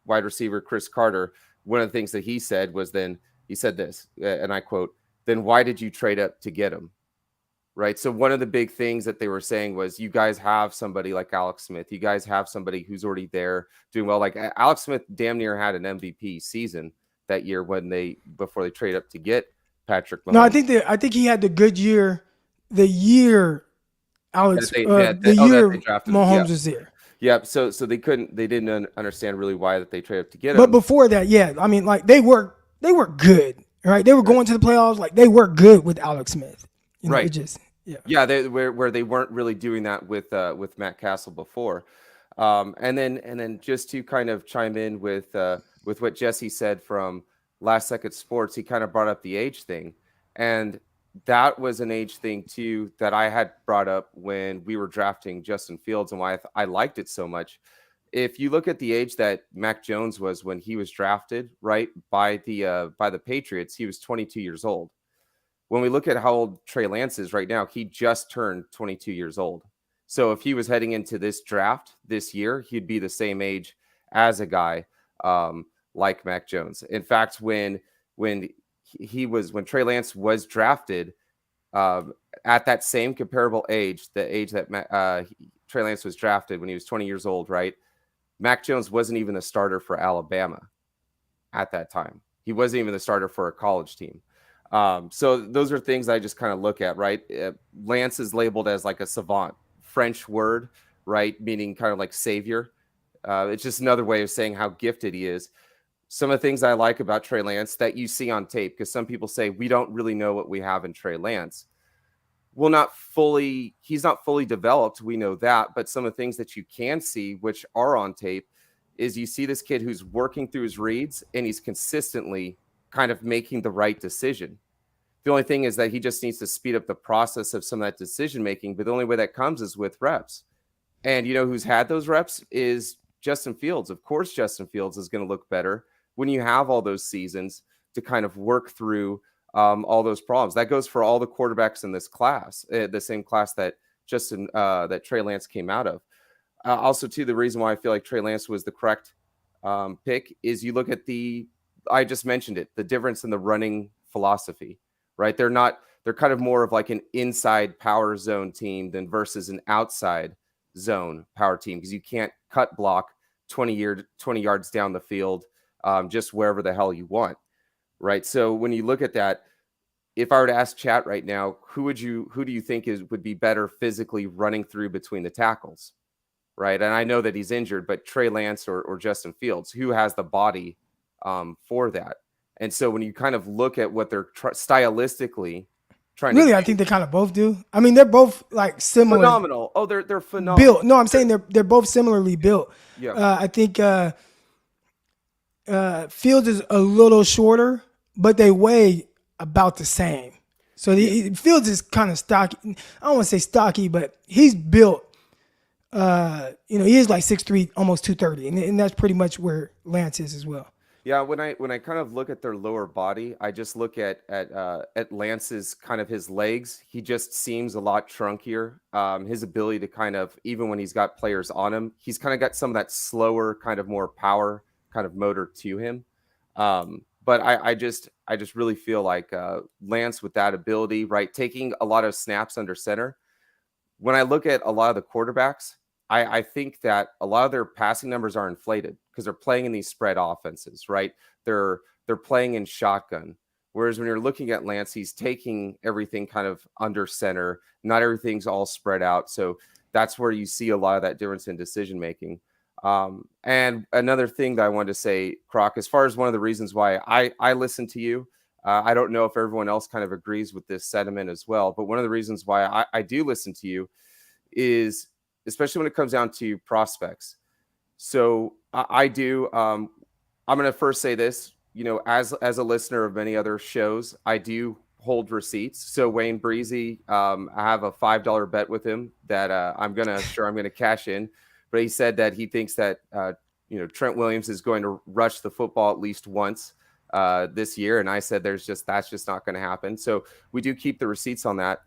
wide receiver Chris Carter, one of the things that he said was he said this, and I quote, "Then why did you trade up to get him?" Right. So one of the big things that they were saying was, you guys have somebody like Alex Smith. You guys have somebody who's already there doing well. Like Alex Smith damn near had an MVP season that year before they trade up to get Patrick Mahomes. No, I think he had the good year, the year Alex, that the they year drafted him. Mahomes was there. Yep. So they didn't understand really why that they traded up to get him. But before that, yeah, I mean, like they were good, right? They were going to the playoffs, like they were good with Alex Smith. You know, right. It just, yeah. Yeah, where they weren't really doing that with Matt Castle before. And then just to kind of chime in with what Jesse said from Last Second Sports, he kind of brought up the age thing, and that was an age thing too that I had brought up when we were drafting Justin Fields and why I liked it so much. If you look at the age that Mac Jones was when he was drafted, right, by the Patriots, he was 22 years old. When we look at how old Trey Lance is right now, he just turned 22 years old. So if he was heading into this draft this year, he'd be the same age as a guy like Mac Jones. In fact, when Trey Lance was drafted at that same comparable age, the age that Trey Lance was drafted when he was 20 years old, right? Mac Jones wasn't even the starter for Alabama at that time. He wasn't even the starter for a college team. So those are things I just kind of look at, right? Lance is labeled as like a savant, French word, right? Meaning kind of like savior. It's just another way of saying how gifted he is. Some of the things I like about Trey Lance that you see on tape, because some people say we don't really know what we have in Trey Lance. Well, he's not fully developed. We know that, but some of the things that you can see, which are on tape, is you see this kid who's working through his reads and he's consistently kind of making the right decision. The only thing is that he just needs to speed up the process of some of that decision making, but the only way that comes is with reps. And you know who's had those reps is Justin Fields. Of course, Justin Fields is going to look better when you have all those seasons to kind of work through all those problems. That goes for all the quarterbacks in this class, the same class that that Trey Lance came out of. Also, too, the reason why I feel like Trey Lance was the correct pick is you look at I just mentioned it, the difference in the running philosophy, right? They're kind of more of like an inside power zone team than versus an outside zone power team, because you can't cut block 20 yards down the field just wherever the hell you want, right? So when you look at that, if I were to ask chat right now, who do you think would be better physically running through between the tackles, right? And I know that he's injured, but Trey Lance or Justin Fields, who has the body for that? And so when you kind of look at what they're stylistically trying to I think they kind of both do. I mean, they're both like similar. Phenomenal. Oh, they're phenomenal. Built. No, I'm saying they're both similarly built. Yeah. I think Fields is a little shorter, but they weigh about the same. So Fields is kind of stocky. I don't want to say stocky, but he's built. He is like 6'3", almost 230, and that's pretty much where Lance is as well. Yeah, when I kind of look at their lower body, I just look at Lance's kind of his legs. He just seems a lot trunkier. His ability to kind of, even when he's got players on him, he's kind of got some of that slower, kind of more power kind of motor to him. But I just really feel like Lance with that ability, right, taking a lot of snaps under center. When I look at a lot of the quarterbacks, I think that a lot of their passing numbers are inflated because they're playing in these spread offenses, right? They're playing in shotgun. Whereas when you're looking at Lance, he's taking everything kind of under center. Not everything's all spread out. So that's where you see a lot of that difference in decision making. And another thing that I wanted to say, Croc, as far as one of the reasons why I listen to you, I don't know if everyone else kind of agrees with this sentiment as well, but one of the reasons why I do listen to you is, especially when it comes down to prospects. So I do. I'm going to first say this, as a listener of many other shows, I do hold receipts. So Wayne Breezy, I have a $5 bet with him that I'm going to cash in. But he said that he thinks that, Trent Williams is going to rush the football at least once this year. And I said, that's just not going to happen. So we do keep the receipts on that.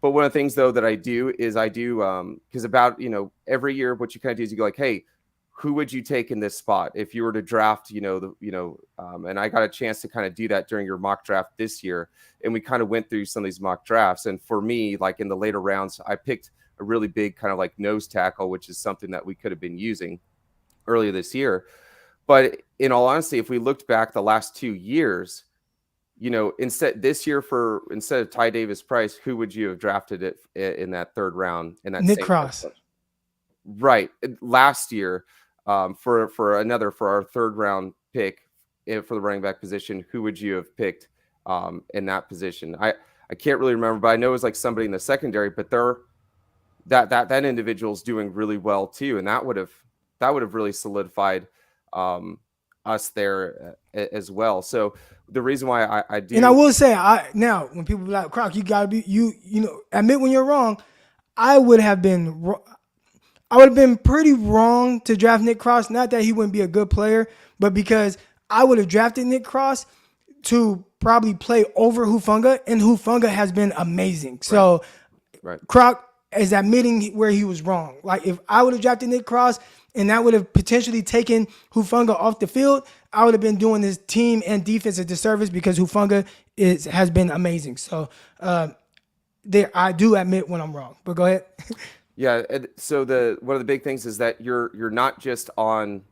But one of the things, though, that I do is because about, every year, what you kind of do is you go like, hey, who would you take in this spot if you were to draft, and I got a chance to kind of do that during your mock draft this year. And we kind of went through some of these mock drafts. And for me, like in the later rounds, I picked a really big kind of like nose tackle, which is something that we could have been using earlier this year. But in all honesty, if we looked back the last 2 years, instead of Ty Davis Price, who would you have drafted it in that third round in that Nick same Cross. Right. Last year, for our third round pick for the running back position, who would you have picked in that position? I can't really remember, but I know it was like somebody in the secondary, but that individual's doing really well too, and that would have really solidified us there as well. So the reason why I do, and I will say, now when people be like, Croc, you gotta be admit when you're wrong. I would have been pretty wrong to draft Nick Cross. Not that he wouldn't be a good player, but because I would have drafted Nick Cross to probably play over Hufanga, and Hufanga has been amazing. So right. Croc is admitting where he was wrong. Like, if I would have drafted Nick Cross and that would have potentially taken Hufanga off the field, I would have been doing this team and defense a disservice, because Hufanga has been amazing. So I do admit when I'm wrong, but go ahead. Yeah. So one of the big things is that you're not just on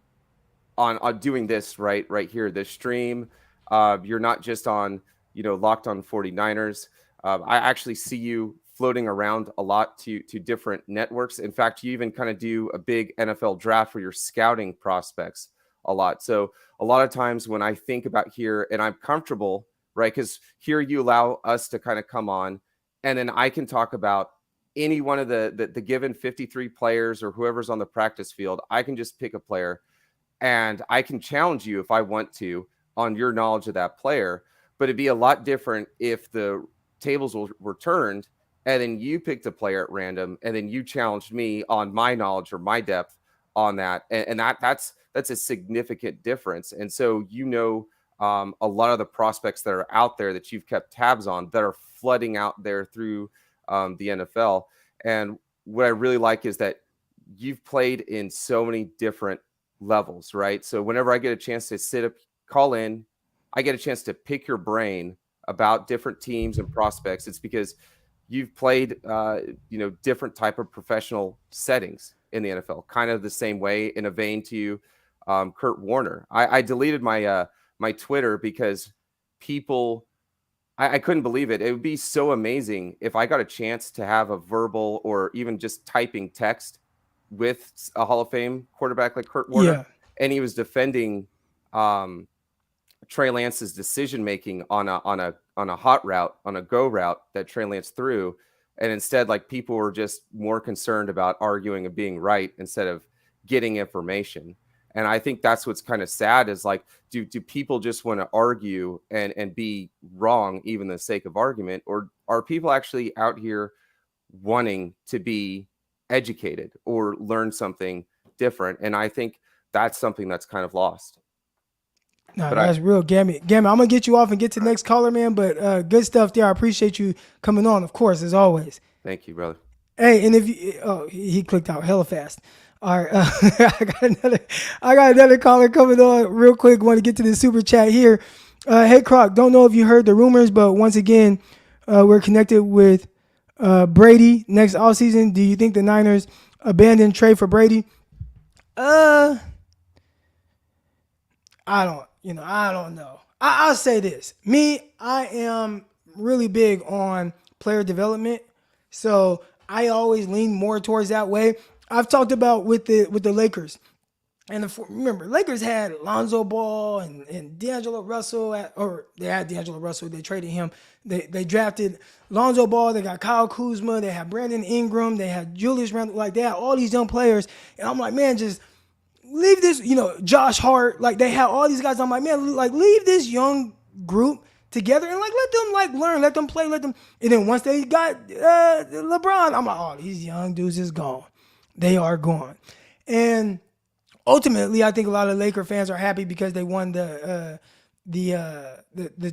doing this right here, this stream. You're not just on, Locked On 49ers. I actually see you floating around a lot to different networks. In fact, you even kind of do a big NFL draft for your scouting prospects a lot. So a lot of times when I think about here, and I'm comfortable, right? Because here you allow us to kind of come on, and then I can talk about any one of the given 53 players or whoever's on the practice field. I can just pick a player, and I can challenge you if I want to on your knowledge of that player. But it'd be a lot different if the tables were turned, and then you picked a player at random, and then you challenged me on my knowledge or my depth on that. And that's a significant difference. And so, a lot of the prospects that are out there that you've kept tabs on that are flooding out there through the NFL. And what I really like is that you've played in so many different levels, right? So whenever I get a chance to call in, I get a chance to pick your brain about different teams and prospects. It's because you've played, different type of professional settings in the NFL, kind of the same way, in a vein to Kurt Warner. I deleted my Twitter because people, I couldn't believe it. It would be so amazing if I got a chance to have a verbal or even just typing text with a Hall of Fame quarterback like Kurt Warner. Yeah. And he was defending Trey Lance's decision making on a hot route, on a go route that Trey Lance threw, and instead, like, people were just more concerned about arguing and being right instead of getting information. And I think that's what's kind of sad, is like, do people just want to argue and be wrong, even the sake of argument, or are people actually out here wanting to be educated or learn something different? And I think that's something that's kind of lost. No, that's real. Gammy, I'm going to get you off and get to the next caller, man. But good stuff there. I appreciate you coming on, of course, as always. Thank you, brother. Hey, and if you, he clicked out hella fast. All right. I got another caller coming on real quick. Want to get to the super chat here. Hey, Croc, don't know if you heard the rumors, but once again, we're connected with Brady next offseason. Do you think the Niners abandon Trey for Brady? I don't know. I'll say this. I am really big on player development, so I always lean more towards that way. I've talked about with the Lakers, and remember, Lakers had Lonzo Ball and D'Angelo Russell, they had D'Angelo Russell. They traded him. They drafted Lonzo Ball. They got Kyle Kuzma. They had Brandon Ingram. They had Julius Randle. Like, they had all these young players, and I'm like, man, just leave this, Josh Hart, like, they have all these guys. I'm like, man, like, leave this young group together and, like, let them, like, learn, let them play, and then once they got LeBron, I'm like, oh, these young dudes is gone. They are gone. And ultimately, I think a lot of Laker fans are happy because they won the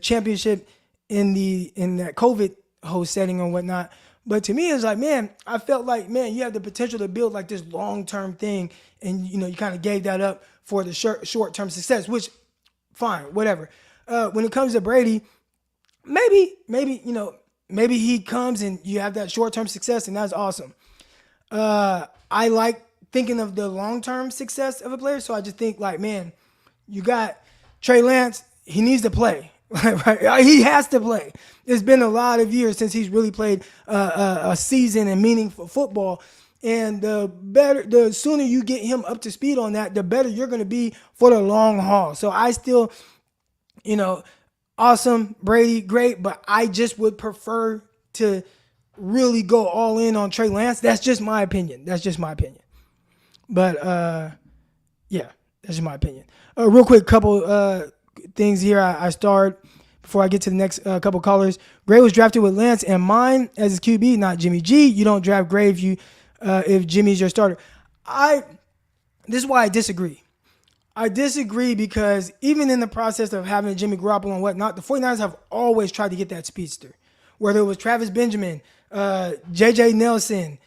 championship in that COVID host setting and whatnot. But to me, it's like, man, I felt like, man, you have the potential to build like this long-term thing, and you kind of gave that up for the short-term success, which, fine, whatever. When it comes to Brady, maybe he comes and you have that short-term success, and that's awesome. I like thinking of the long-term success of a player, so I just think, like, man, You got Trey Lance. He needs to play. Right? He has to play. It's been a lot of years since he's really played a season and meaningful football. And the sooner you get him up to speed on that, the better you're going to be for the long haul. So I still, awesome, Brady, great, but I just would prefer to really go all in on Trey Lance. That's just my opinion. But yeah, that's just my opinion. Real quick, couple things here I started before I get to the next couple callers. Gray was drafted with Lance and mine as his QB, not Jimmy G. You don't draft Gray if Jimmy's your starter. This is why I disagree. I disagree because even in the process of having Jimmy Garoppolo and whatnot, the 49ers have always tried to get that speedster. Whether it was Travis Benjamin, J.J. Nelson,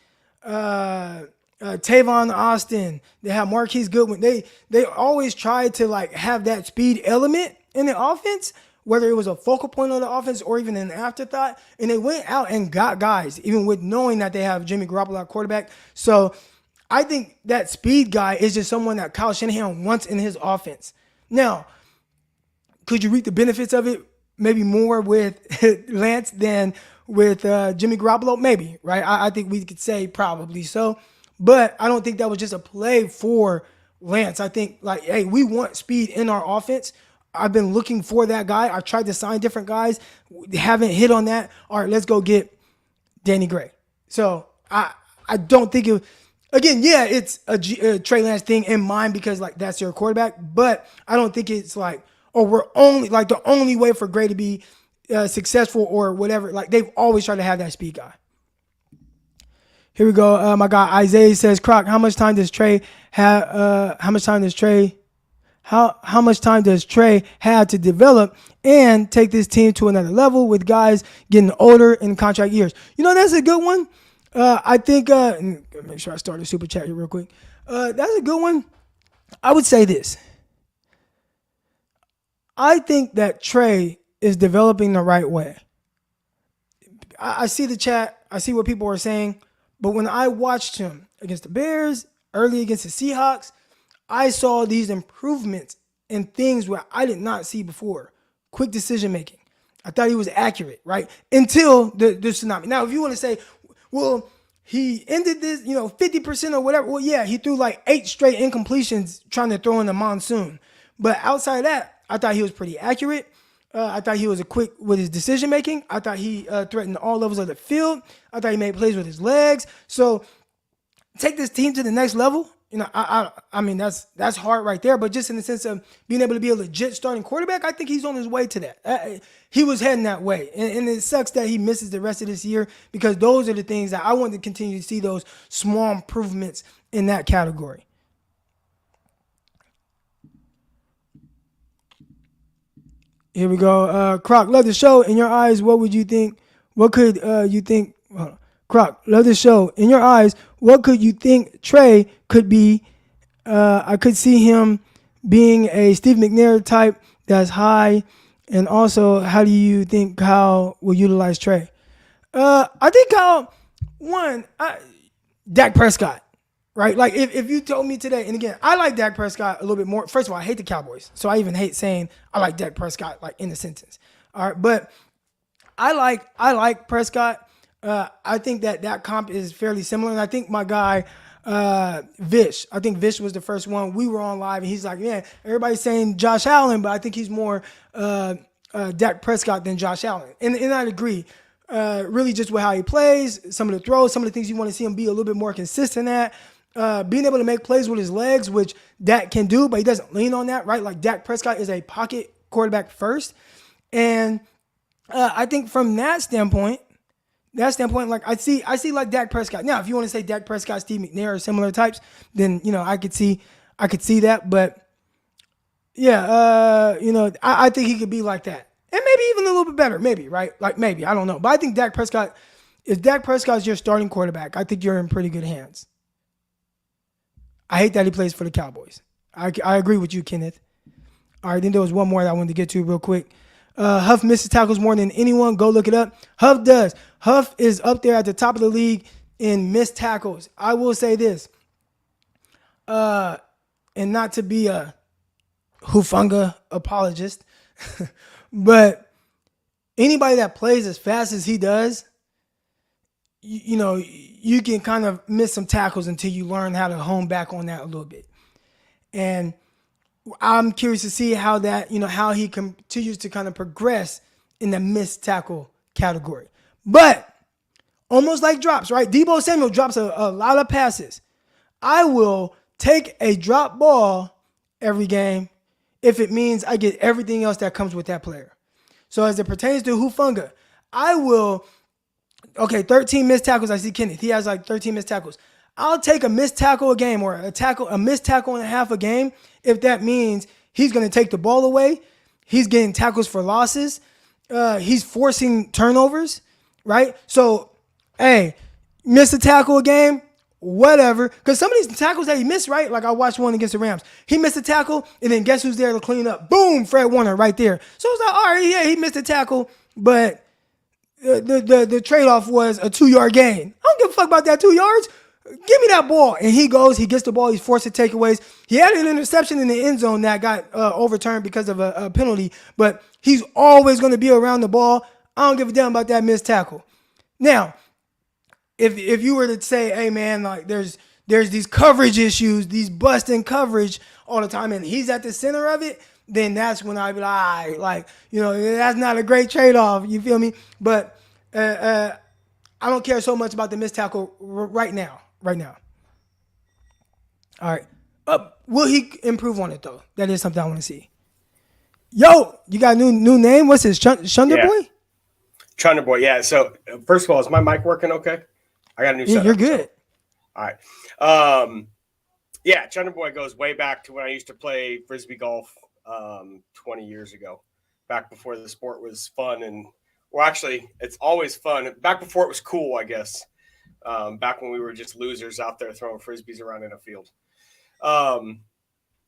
Tavon Austin, they have Marquise Goodwin. They always tried to have that speed element in the offense, whether it was a focal point of the offense or even an afterthought. And they went out and got guys, even with knowing that they have Jimmy Garoppolo at quarterback. So I think that speed guy is just someone that Kyle Shanahan wants in his offense. Now, could you reap the benefits of it maybe more with Lance than with Jimmy Garoppolo? Maybe, right? I think we could say probably so. But I don't think that was just a play for Lance. I think, hey, we want speed in our offense. I've been looking for that guy. I tried to sign different guys. Haven't hit on that. All right, let's go get Danny Gray. So I don't think it. Again, yeah, it's a Trey Lance thing in mind because that's your quarterback. But I don't think it's we're only the only way for Gray to be successful or whatever. They've always tried to have that speed guy. Here we go. My guy Isaiah says, Croc, how much time does Trey have? How much time does Trey have to develop and take this team to another level with guys getting older in contract years? That's a good one. I think, make sure I start a super chat here real quick. That's a good one. I would say this. I think that Trey is developing the right way. I see the chat. I see what people are saying. But when I watched him against the Bears, early against the Seahawks, I saw these improvements in things where I did not see before. Quick decision making. I thought he was accurate, right? Until the tsunami. Now, if you want to say, well, he ended this, 50% or whatever. Well, yeah, he threw 8 straight incompletions trying to throw in the monsoon. But outside of that, I thought he was pretty accurate. I thought he was quick with his decision making. I thought he threatened all levels of the field. I thought he made plays with his legs. So take this team to the next level. I mean that's hard right there. But just in the sense of being able to be a legit starting quarterback, I think he's on his way to that. He was heading that way, and it sucks that he misses the rest of this year because those are the things that I want to continue to see, those small improvements in that category. Here we go. Croc, love the show. In your eyes, what would you think? What could you think? Croc, love the show. In your eyes, what could you think Trey could be? I could see him being a Steve McNair type that's high. And also, how do you think Kyle will utilize Trey? I think Kyle, Dak Prescott. Right? If you told me today, and again, I like Dak Prescott a little bit more. First of all, I hate the Cowboys. So I even hate saying I like Dak Prescott in the sentence. All right. But I like Prescott. I think that comp is fairly similar. And I think my guy, Vish, was the first one. We were on live and he's like, man, everybody's saying Josh Allen, but I think he's more Dak Prescott than Josh Allen. And I'd agree. Really just with how he plays, some of the throws, some of the things you want to see him be a little bit more consistent at. Being able to make plays with his legs, which Dak can do, but he doesn't lean on that, right? Dak Prescott is a pocket quarterback first. And I think from that standpoint, I see Dak Prescott. Now, if you want to say Dak Prescott, Steve McNair, or similar types, then, I could see that. But yeah, I think he could be like that. And maybe even a little bit better, maybe, right? Maybe, I don't know. But I think if Dak Prescott's your starting quarterback, I think you're in pretty good hands. I hate that he plays for the Cowboys. I agree with you, Kenneth. All right, then there was one more that I wanted to get to real quick. Huff misses tackles more than anyone. Go look it up. Huff does. Huff is up there at the top of the league in missed tackles. I will say this, and not to be a Hufanga apologist, but anybody that plays as fast as he does, you can kind of miss some tackles until you learn how to hone back on that a little bit. And I'm curious to see how that, how he continues to kind of progress in the missed tackle category. But almost like drops, right? Deebo Samuel drops a lot of passes. I will take a drop ball every game if it means I get everything else that comes with that player. So as it pertains to Hufanga, I will, 13 missed tackles. I see Kenneth. He has like 13 missed tackles. I'll take a missed tackle a game or a missed tackle and a half a game if that means he's going to take the ball away. He's getting tackles for losses. He's forcing turnovers, right? So, hey, miss a tackle a game, whatever. Because some of these tackles that he missed, right? Like I watched one against the Rams. He missed a tackle, and then guess who's there to clean up? Boom, Fred Warner right there. So it's like, all right, yeah, he missed a tackle, but the trade-off was a 2-yard gain. I don't give a fuck about that 2 yards. Give me that ball. And he gets the ball. He's forced to takeaways. He had an interception in the end zone that got overturned because of a penalty, but he's always going to be around the ball. I don't give a damn about that missed tackle. Now, if you were to say, hey, man, like there's these coverage issues, these busting coverage all the time, and he's at the center of it, then that's when I'd be like, all right, like, that's not a great trade-off. You feel me? But I don't care so much about the missed tackle right now. All right. Will he improve on it, though? That is something I want to see. Yo, you got a new name? What's his? Chunder Boy? Chunder Boy, yeah. So, first of all, is my mic working okay? I got a new setup. You're good. So. All right. Yeah, Chunder Boy goes way back to when I used to play Frisbee golf 20 years ago, back before the sport was fun. Well, actually, it's always fun. Back before it was cool, I guess. Back when we were just losers out there throwing Frisbees around in a field.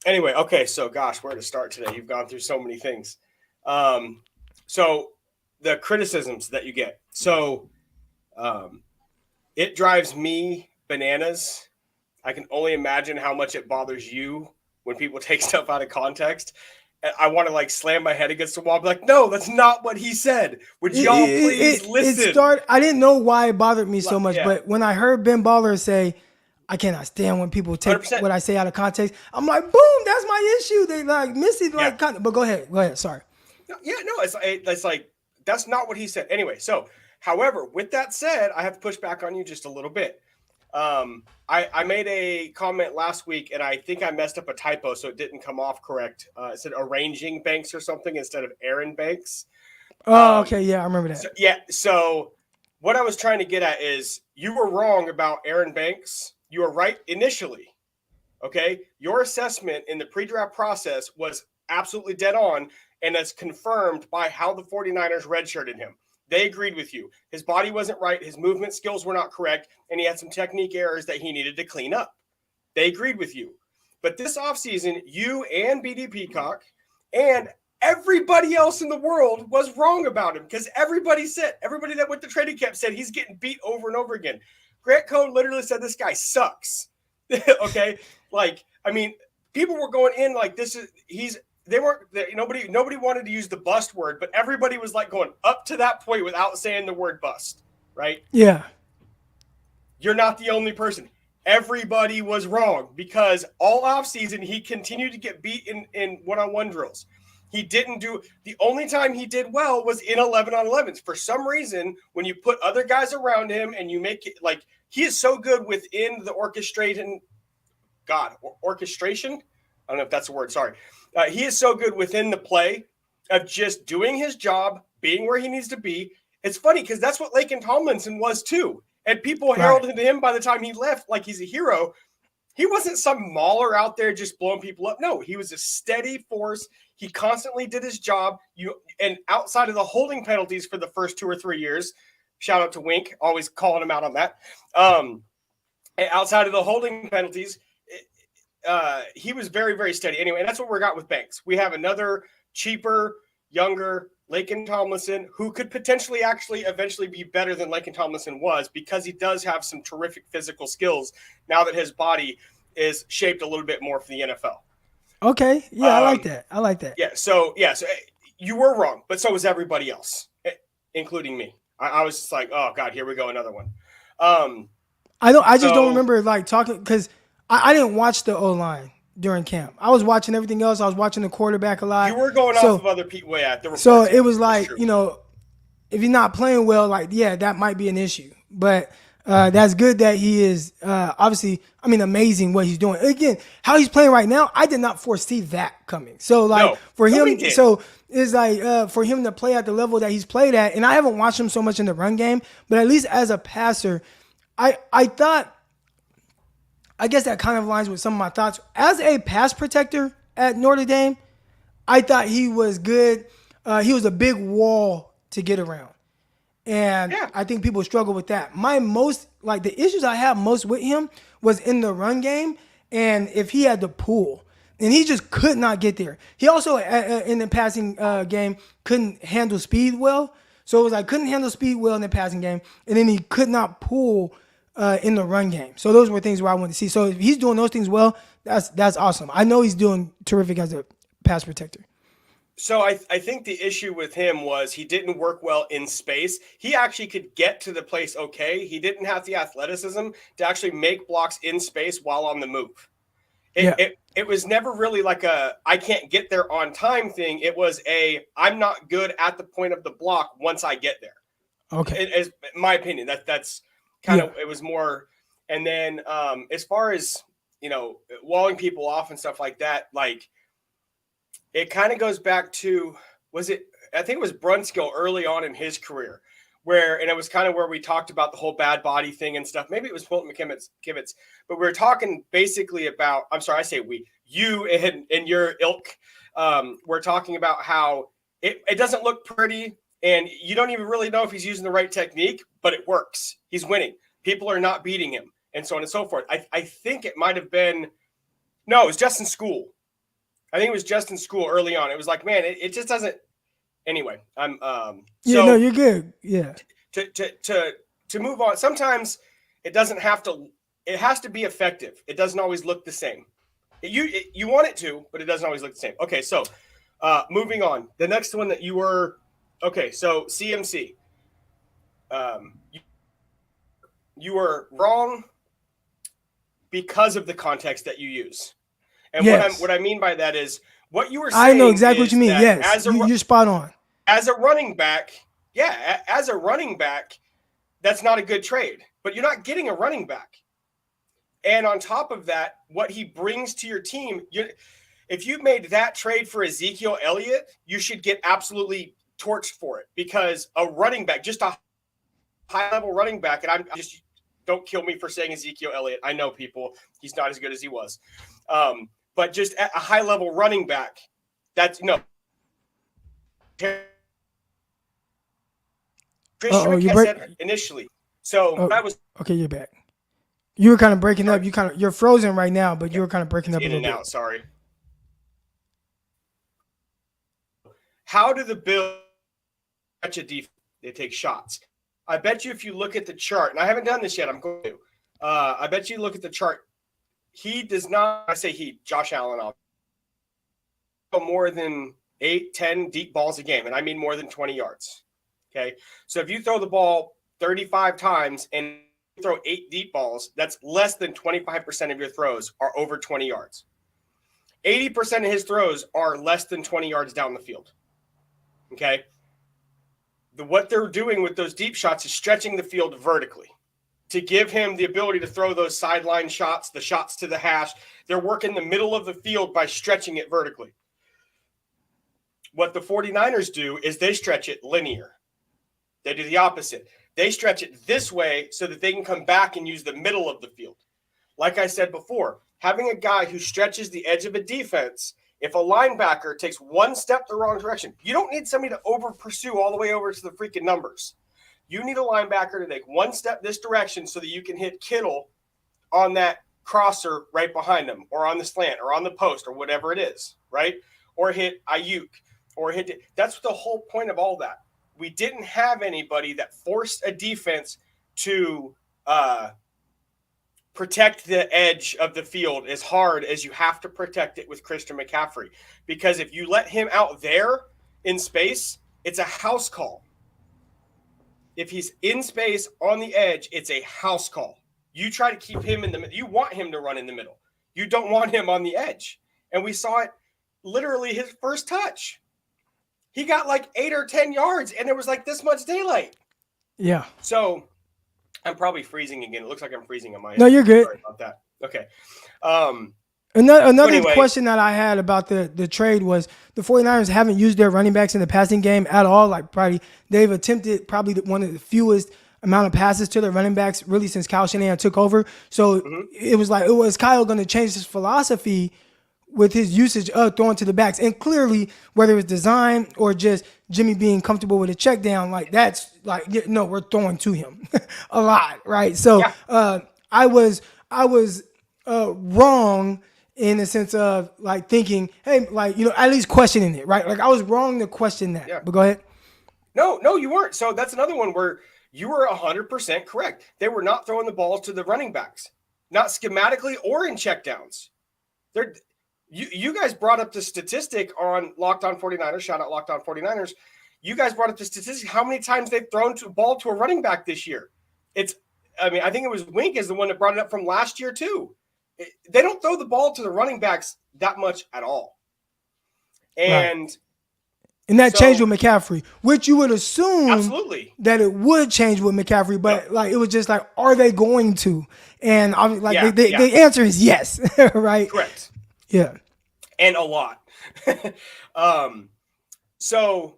Anyway, okay, so gosh, where to start today? You've gone through so many things. So the criticisms that you get. So it drives me bananas. I can only imagine how much it bothers you when people take stuff out of context. I want to like slam my head against the wall, be like, no, that's not what he said. Would y'all please listen? I didn't know why it bothered me so much, but when I heard Ben Baller say, I cannot stand when people take 100%. What I say out of context, I'm like, boom, that's my issue. They like miss it, like, but go ahead. Sorry. It's like, that's not what he said. Anyway, so, however, with that said, I have to push back on you just a little bit. I made a comment last week, and I think I messed up a typo, so it didn't come off correct. It said arranging Banks or something instead of Aaron Banks. Oh, okay, yeah, I remember that. So what I was trying to get at is you were wrong about Aaron Banks. You were right initially, okay? Your assessment in the pre-draft process was absolutely dead on, and that's confirmed by how the 49ers redshirted him. They agreed with you. His body wasn't right. His movement skills were not correct. And he had some technique errors that he needed to clean up. They agreed with you. But this offseason, you and BD Peacock and everybody else in the world was wrong about him because everybody that went to training camp said he's getting beat over and over again. Grant Cohn literally said this guy sucks. Okay? Like, I mean, people were going in like nobody wanted to use the bust word, but everybody was like going up to that point without saying the word bust, right? Yeah. You're not the only person. Everybody was wrong because all offseason he continued to get beat in one-on-one drills. He didn't do – the only time he did well was in 11-on-11s. For some reason, when you put other guys around him and you make it – like, he is so good within the orchestration. I don't know if that's a word. Sorry. He is so good within the play of just doing his job, being where he needs to be. It's funny because that's what Laken Tomlinson was too. And people heralded him by the time he left like he's a hero. He wasn't some mauler out there just blowing people up. No, he was a steady force. He constantly did his job. And outside of the holding penalties for the first 2 or 3 years, shout out to Wink, always calling him out on that. And outside of the holding penalties, he was very, very steady. Anyway, and that's what we got with Banks. We have another cheaper, younger Laken Tomlinson who could potentially eventually be better than Laken Tomlinson was because he does have some terrific physical skills now that his body is shaped a little bit more for the NFL. Okay. Yeah, I like that. I like that. So you were wrong, but so was everybody else, including me. I was just like, oh God, here we go, another one. I just don't remember like talking because I didn't watch the O line during camp. I was watching everything else. I was watching the quarterback a lot. You were going off of other people. Yeah, the reports. So it was like, you know, if you're not playing well, like, yeah, that might be an issue. But that's good that he is obviously, I mean, amazing what he's doing. Again, how he's playing right now, I did not foresee that coming. So, like, for him, so it's like for him to play at the level that he's played at, and I haven't watched him so much in the run game, but at least as a passer, I thought, I guess that kind of aligns with some of my thoughts. As a pass protector at Notre Dame, I thought he was good. He was a big wall to get around. And I think people struggle with that. The issues I have most with him was in the run game and if he had to pull. And he just could not get there. He also, in the passing game, couldn't handle speed well. So it was like couldn't handle speed well in the passing game. And then he could not pull in the run game. So those were things where I wanted to see. So if he's doing those things well, that's awesome. I know he's doing terrific as a pass protector. So I think the issue with him was he didn't work well in space. He actually could get to the place okay. He didn't have the athleticism to actually make blocks in space while on the move. It was never really like a I can't get there on time thing. It was a I'm not good at the point of the block once I get there. Okay. In my opinion, that's kind of it was more. And then as far as, you know, walling people off and stuff like that, like it kind of goes back to, I think it was Brunskill early on in his career and it was kind of where we talked about the whole bad body thing and stuff. Maybe it was Fulton Kivitz, but we were talking basically about, I'm sorry, I say we, you and your ilk, we're talking about how it doesn't look pretty and you don't even really know if he's using the right technique, but it works. He's winning. People are not beating him and so on and so forth. I think it might've been, no, it was Justin School. I think it was Justin School early on. It was like, man, it just doesn't. Anyway, no, you're good. Yeah. To move on. Sometimes it doesn't have to. It has to be effective. It doesn't always look the same. You want it to, but it doesn't always look the same. Okay, so moving on. The next one that you were. Okay, so CMC. You were wrong because of the context that you use. And what I mean by that is what you were saying. I know exactly what you mean. Yes, you're spot on. As a running back, that's not a good trade. But you're not getting a running back. And on top of that, what he brings to your team, if you made that trade for Ezekiel Elliott, you should get absolutely torched for it because a running back, just a high-level running back, and I'm just don't kill me for saying Ezekiel Elliott. I know people, he's not as good as he was. But just at a high-level running back, that's no. Christian McCaffrey said initially. So that was okay. You're back. You were kind of breaking up. You're frozen right now, but you were kind of breaking up a little bit. Sorry. How do the Bills catch a defense? They take shots. I bet you if you look at the chart, and I haven't done this yet, I'm going to. I bet you look at the chart. He does not, I say he, Josh Allen, more than 8, 10 deep balls a game. And I mean more than 20 yards. Okay. So if you throw the ball 35 times and throw 8 deep balls, that's less than 25% of your throws are over 20 yards. 80% of his throws are less than 20 yards down the field. Okay. What they're doing with those deep shots is stretching the field vertically to give him the ability to throw those sideline shots, the shots to the hash. They're working the middle of the field by stretching it vertically. What the 49ers do is they stretch it linear. They do the opposite. They stretch it this way so that they can come back and use the middle of the field. Like I said before, having a guy who stretches the edge of a defense, if a linebacker takes one step the wrong direction, you don't need somebody to over pursue all the way over to the freaking numbers. You need a linebacker to take one step this direction so that you can hit Kittle on that crosser right behind him or on the slant or on the post or whatever it is, right? Or hit Ayuk or hit – that's the whole point of all that. We didn't have anybody that forced a defense to protect the edge of the field as hard as you have to protect it with Christian McCaffrey. Because if you let him out there in space, it's a house call. If he's in space on the edge, it's a house call. You try to keep him in the middle. You want him to run in the middle. You don't want him on the edge. And we saw it literally his first touch. He got like 8 or 10 yards, and there was like this much daylight. Yeah. So I'm probably freezing again. It looks like I'm freezing on my No, you're good. Sorry about that. Okay. Another anyway. question that I had about the trade was the 49ers haven't used their running backs in the passing game at all. Like they've attempted probably one of the fewest amount of passes to their running backs really since Kyle Shanahan took over. So it was Kyle going to change his philosophy with his usage of throwing to the backs? And clearly, whether it's design or just Jimmy being comfortable with a check down, like that's like, no, we're throwing to him a lot, right? So I was wrong in the sense of like thinking, hey, like, at least questioning it, right? Like I was wrong to question that. Yeah. But go ahead. No, you weren't. So that's another one where you were 100% correct. They were not throwing the balls to the running backs, not schematically or in checkdowns. You guys brought up the statistic on Locked On 49ers. Shout out Locked On 49ers. You guys brought up the statistic how many times they've thrown a ball to a running back this year. I think it was Wink is the one that brought it up from last year too. They don't throw the ball to the running backs that much at all. And that changed with McCaffrey, which you would assume absolutely that it would change with McCaffrey, but like it was just like, are they going to? And the answer is yes, right? Correct. Yeah. And a lot. So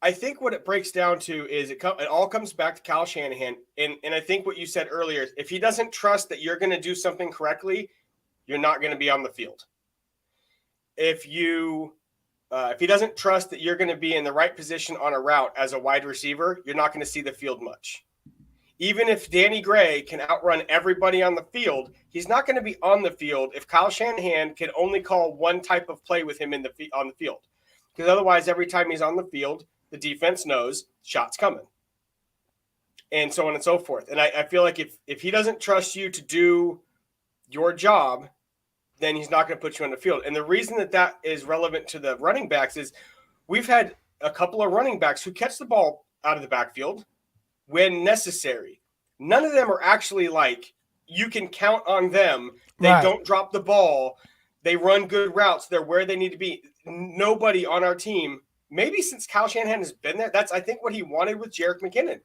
I think what it breaks down to is it all comes back to Kyle Shanahan. And I think what you said earlier, if he doesn't trust that you're going to do something correctly, you're not going to be on the field. If he doesn't trust that you're going to be in the right position on a route as a wide receiver, you're not going to see the field much. Even if Danny Gray can outrun everybody on the field, he's not going to be on the field if Kyle Shanahan can only call one type of play with him on the field. Because otherwise, every time he's on the field, the defense knows shots coming. And so on and so forth. And I feel like if he doesn't trust you to do your job, then he's not going to put you on the field. And the reason that is relevant to the running backs is we've had a couple of running backs who catch the ball out of the backfield when necessary. None of them are actually like, you can count on them. They don't drop the ball. They run good routes. They're where they need to be. Nobody on our team, maybe since Kyle Shanahan has been there, that's, I think, what he wanted with Jerick McKinnon.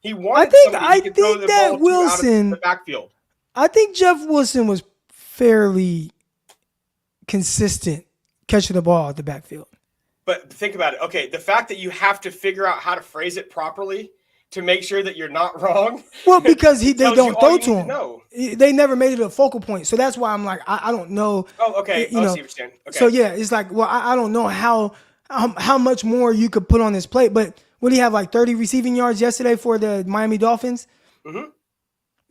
He wanted somebody who could throw the ball out of the backfield. I think Jeff Wilson was fairly consistent catching the ball out the backfield. But think about it. Okay, the fact that you have to figure out how to phrase it properly to make sure that you're not wrong. Well, because they don't throw to him. No. They never made it a focal point. So that's why I'm like, I don't know. Oh, okay. I see what you're saying. Okay. So yeah, it's like, well, I don't know how much more you could put on this plate. But what do you have, like 30 receiving yards yesterday for the Miami Dolphins? Mm-hmm.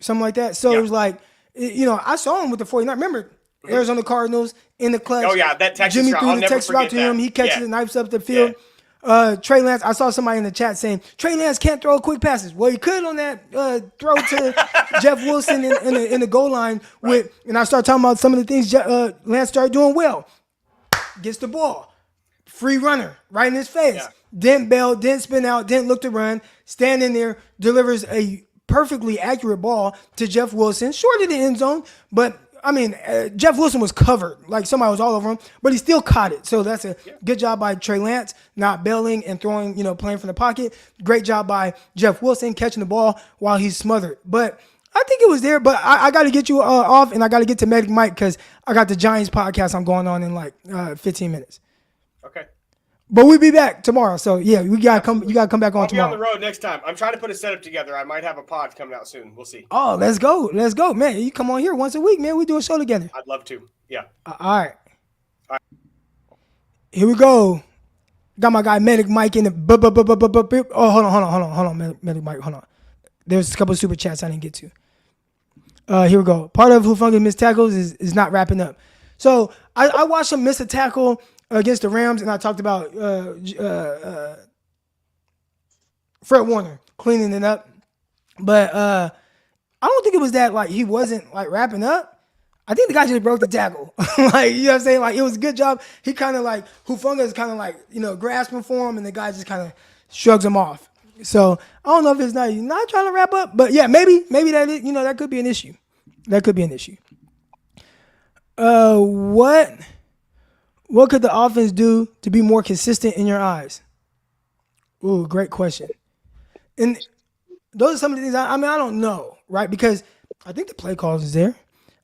Something like that. So it was like, I saw him with the 49. Remember, Arizona Cardinals in the clutch. Oh, yeah, that Texas Jimmy route. threw the Texas route to him. He catches it, knifes up the field. Yeah. Trey Lance, I saw somebody in the chat saying, Trey Lance can't throw quick passes. Well, he could on that throw to Jeff Wilson in the goal line. And I started talking about some of the things Lance started doing well. Gets the ball. Free runner right in his face. Yeah. Didn't bail, didn't spin out, didn't look to run. Stand in there, delivers a perfectly accurate ball to Jeff Wilson, short of the end zone. But, I mean, Jeff Wilson was covered. Like somebody was all over him, but he still caught it. So that's a good job by Trey Lance, not bailing and throwing, playing from the pocket. Great job by Jeff Wilson catching the ball while he's smothered. But I think it was there, but I got to get you off, and I got to get to Medic Mike because I got the Giants podcast I'm going on in like 15 minutes. Okay. But we'll be back tomorrow. So yeah, we gotta come. You gotta come back on tomorrow. I'll be on the road next time. I'm trying to put a setup together. I might have a pod coming out soon. We'll see. Oh, let's go, man. You come on here once a week, man. We do a show together. I'd love to. Yeah. All right. Here we go. Got my guy Medic Mike in the. Oh, hold on, Medic Mike, hold on. There's a couple of super chats I didn't get to. Here we go. Part of Hufanga missed tackles is not wrapping up. So I watched him miss a tackle against the Rams, and I talked about Fred Warner cleaning it up. But I don't think it was that like he wasn't like wrapping up. I think the guy just broke the tackle. Like, you know what I'm saying? Like, it was a good job. He kind of like, Hufanga is kind of like, grasping for him, and the guy just kind of shrugs him off. So I don't know if it's not trying to wrap up, but yeah, maybe that is, that could be an issue. That could be an issue. What could the offense do to be more consistent in your eyes? Ooh, great question. And those are some of the things I don't know, right? Because I think the play calls is there.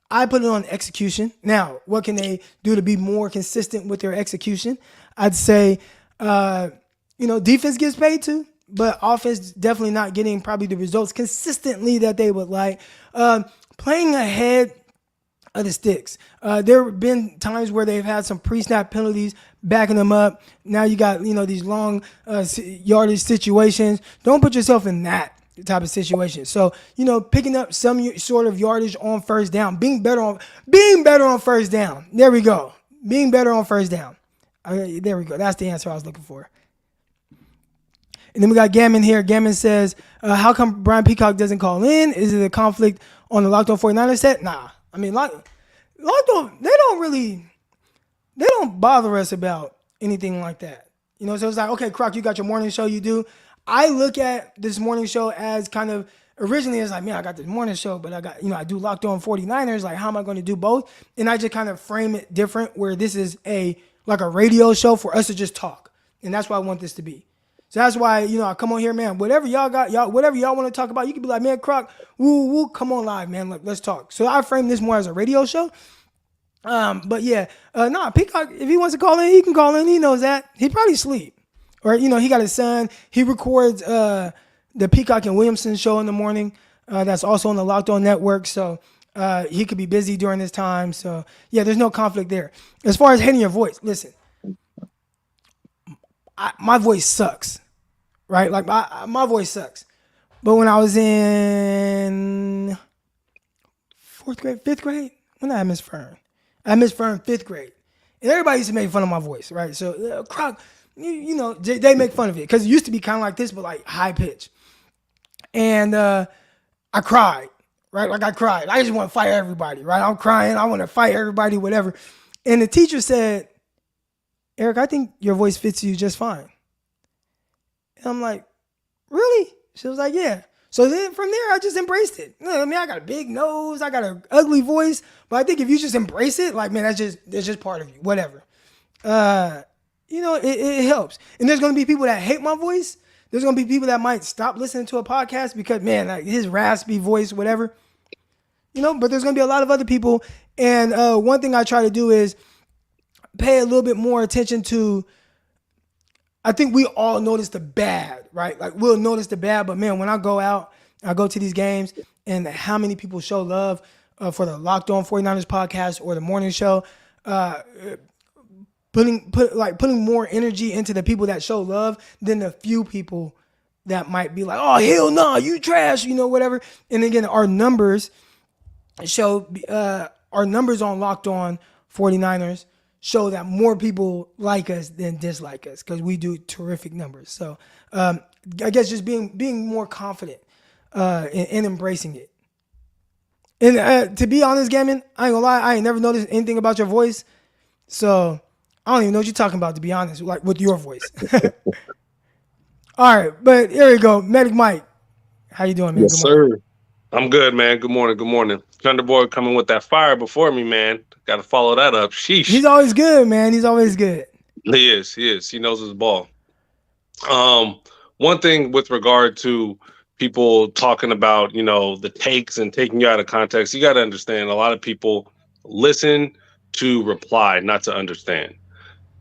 I put it on execution. Now, what can they do to be more consistent with their execution? I'd say, defense gets paid too, but offense definitely not getting probably the results consistently that they would like. Playing ahead of the sticks. There have been times where they've had some pre-snap penalties backing them up. Now you got, these long yardage situations. Don't put yourself in that type of situation. So, picking up some sort of yardage on first down, being better on first down. There we go. Being better on first down. There we go. That's the answer I was looking for. And then we got Gammon here. Gammon says, how come Brian Peacock doesn't call in? Is it a conflict on the Locked On 49ers set? Nah. I mean, Locked On, they don't bother us about anything like that. So it's like, okay, Croc, you got your morning show you do. I look at this morning show as kind of, originally it's like, man, I got this morning show, but I got, I do Locked On 49ers. Like, how am I going to do both? And I just kind of frame it different, where this is like a radio show for us to just talk. And that's what I want this to be. So that's why, I come on here, man, whatever y'all want to talk about, you can be like, man, Croc, woo, come on live, man. Let's talk. So I frame this more as a radio show. But yeah, Peacock, if he wants to call in, he can call in. He knows that. He probably sleep. Or, he got his son. He records the Peacock and Williamson show in the morning. That's also on the Locked On Network. So he could be busy during this time. So, yeah, there's no conflict there. As far as hating your voice, listen, my voice sucks, right? Like, my voice sucks. But when I was in 4th grade, 5th grade, when did I miss Fern? I missed Fern 5th grade. And everybody used to make fun of my voice, right? So, Croc, they make fun of it because it used to be kind of like this, but like high pitch. And I cried, right? Like, I cried. I just want to fight everybody, right? I'm crying. I want to fight everybody, whatever. And the teacher said, Eric, I think your voice fits you just fine. And I'm like, really? She was like, yeah. So then from there, I just embraced it. I got a big nose. I got an ugly voice. But I think if you just embrace it, like, man, that's just part of you, whatever. It helps. And there's going to be people that hate my voice. There's going to be people that might stop listening to a podcast because, man, like his raspy voice, whatever. But there's going to be a lot of other people. And one thing I try to do is pay a little bit more attention to, I think we all notice the bad, right? Like, we'll notice the bad, but man, when I go out, I go to these games and how many people show love for the Locked On 49ers podcast or the morning show, putting more energy into the people that show love than the few people that might be like, oh, hell no, you trash, whatever. And again, our numbers on Locked On 49ers show that more people like us than dislike us because we do terrific numbers. So I guess just being more confident in embracing it. And to be honest, Gammon, I ain't gonna lie, I ain't never noticed anything about your voice. So I don't even know what you're talking about, to be honest, like with your voice. All right, but here we go. Medic Mike, how you doing, man? Yes, sir. I'm good, man. Good morning. Good morning. Thunderboy coming with that fire before me, man. Got to follow that up. Sheesh. He's always good, man. He's always good. He is. He knows his ball. One thing with regard to people talking about, the takes and taking you out of context, you got to understand a lot of people listen to reply, not to understand.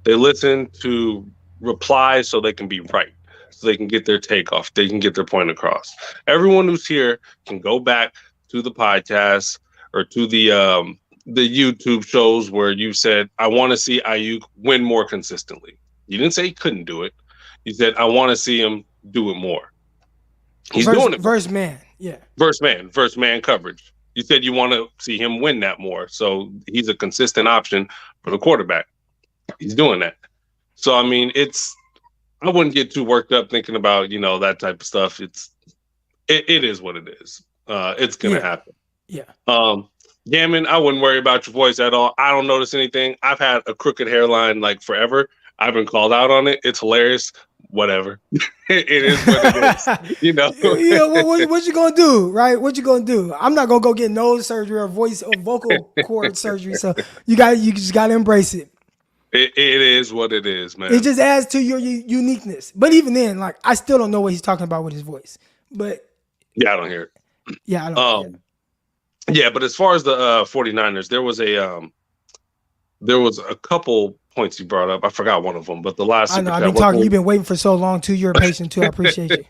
They listen to reply so they can be right, so they can get their take off, they can get their point across. Everyone who's here can go back to the podcast or to the YouTube shows where you said, I want to see Ayuk win more consistently. You didn't say he couldn't do it. You said, I want to see him do it more. He's doing it. Verse man. Yeah. Verse man coverage. You said you want to see him win that more. So he's a consistent option for the quarterback. He's doing that. So, I mean, I wouldn't get too worked up thinking about, that type of stuff. It is what it is. It's going to happen. Yeah. Gammon, I wouldn't worry about your voice at all. I don't notice anything. I've had a crooked hairline like forever. I've been called out on it. It's hilarious. Whatever. It is what it is. You know. What you gonna do, right? What you gonna do? I'm not gonna go get nose surgery or voice or vocal cord surgery. So you just gotta embrace it. It is what it is, man. It just adds to your uniqueness. But even then, like, I still don't know what he's talking about with his voice. But yeah, I don't hear it. Yeah, I don't. Yeah, but as far as the 49ers, there was a couple points you brought up. I forgot one of them, but the last. I know. I've been talking. You've been waiting for so long too. You're patient too. I appreciate you.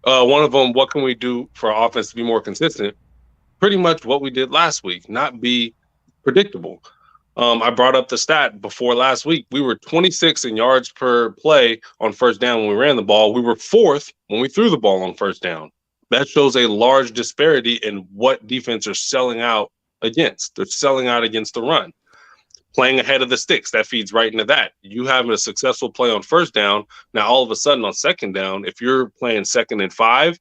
One of them. What can we do for our offense to be more consistent? Pretty much what we did last week. Not be predictable. I brought up the stat before last week. We were 26 in yards per play on first down when we ran the ball. We were 4th when we threw the ball on first down. That shows a large disparity in what defense are selling out against. They're selling out against the run. Playing ahead of the sticks, that feeds right into that. You having a successful play on first down, now all of a sudden on second down, if you're playing 2nd and 5,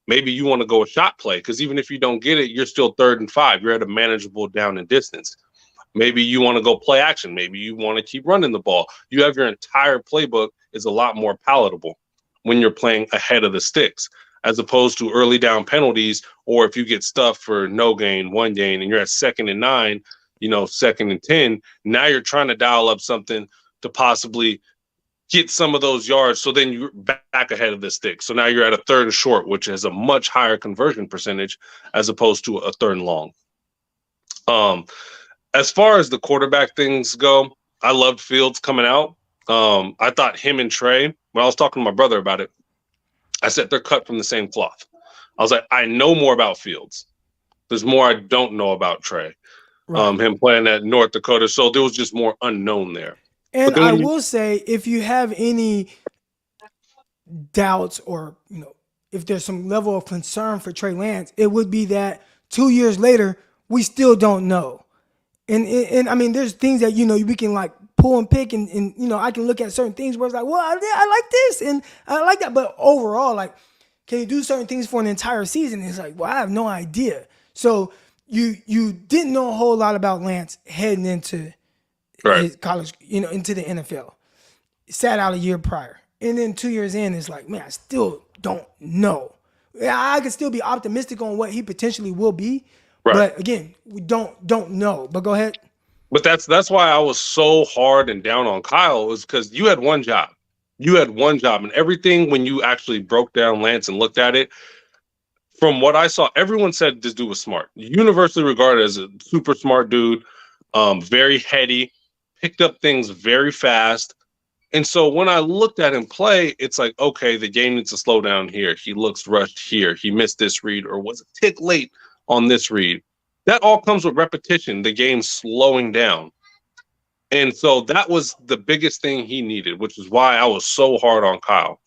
maybe you want to go a shot play because even if you don't get it, you're still 3rd and 5. You're at a manageable down and distance. Maybe you want to go play action. Maybe you want to keep running the ball. You have your entire playbook is a lot more palatable when you're playing ahead of the sticks, as opposed to early down penalties, or if you get stuffed for no gain, 1 gain, and you're at 2nd and 9, 2nd and 10, now you're trying to dial up something to possibly get some of those yards. So then you're back ahead of the stick. So now you're at a 3rd and short, which has a much higher conversion percentage as opposed to a 3rd and long. As far as the quarterback things go, I loved Fields coming out. I thought him and Trey, when I was talking to my brother about it, I said they're cut from the same cloth. I was like, I know more about Fields. There's more I don't know about Trey. Right. Him playing at North Dakota. So there was just more unknown there. And I will say, if you have any doubts or, if there's some level of concern for Trey Lance, it would be that 2 years later, we still don't know. And I mean, there's things that, we can like pull and pick and I can look at certain things where it's like, well, I like this and I like that. But overall, like, can you do certain things for an entire season? It's like, well, I have no idea. So you didn't know a whole lot about Lance heading into his college, into the NFL. Sat out a year prior. And then 2 years in, it's like, man, I still don't know. I could still be optimistic on what he potentially will be. Right. But again, we don't know. But go ahead. But that's why I was so hard and down on Kyle, is because you had one job. And everything, when you actually broke down Lance and looked at it, from what I saw, everyone said this dude was smart. Universally regarded as a super smart dude, very heady, picked up things very fast. And so when I looked at him play, it's like, okay, the game needs to slow down here. He looks rushed here. He missed this read or was a tick late on this read. That all comes with repetition, the game slowing down. And so that was the biggest thing he needed, which is why I was so hard on Kyle.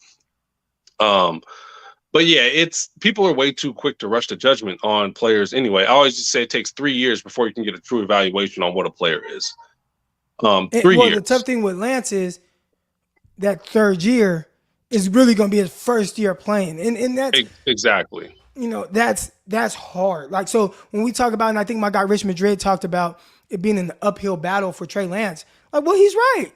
But yeah, people are way too quick to rush to judgment on players anyway. I always just say it takes 3 years before you can get a true evaluation on what a player is. 3 years. The tough thing with Lance is that 3rd year is really going to be his first year playing. And that's exactly. That's hard. Like, so when we talk about, and I think my guy Rich Madrid talked about it being an uphill battle for Trey Lance. Like, well, he's right.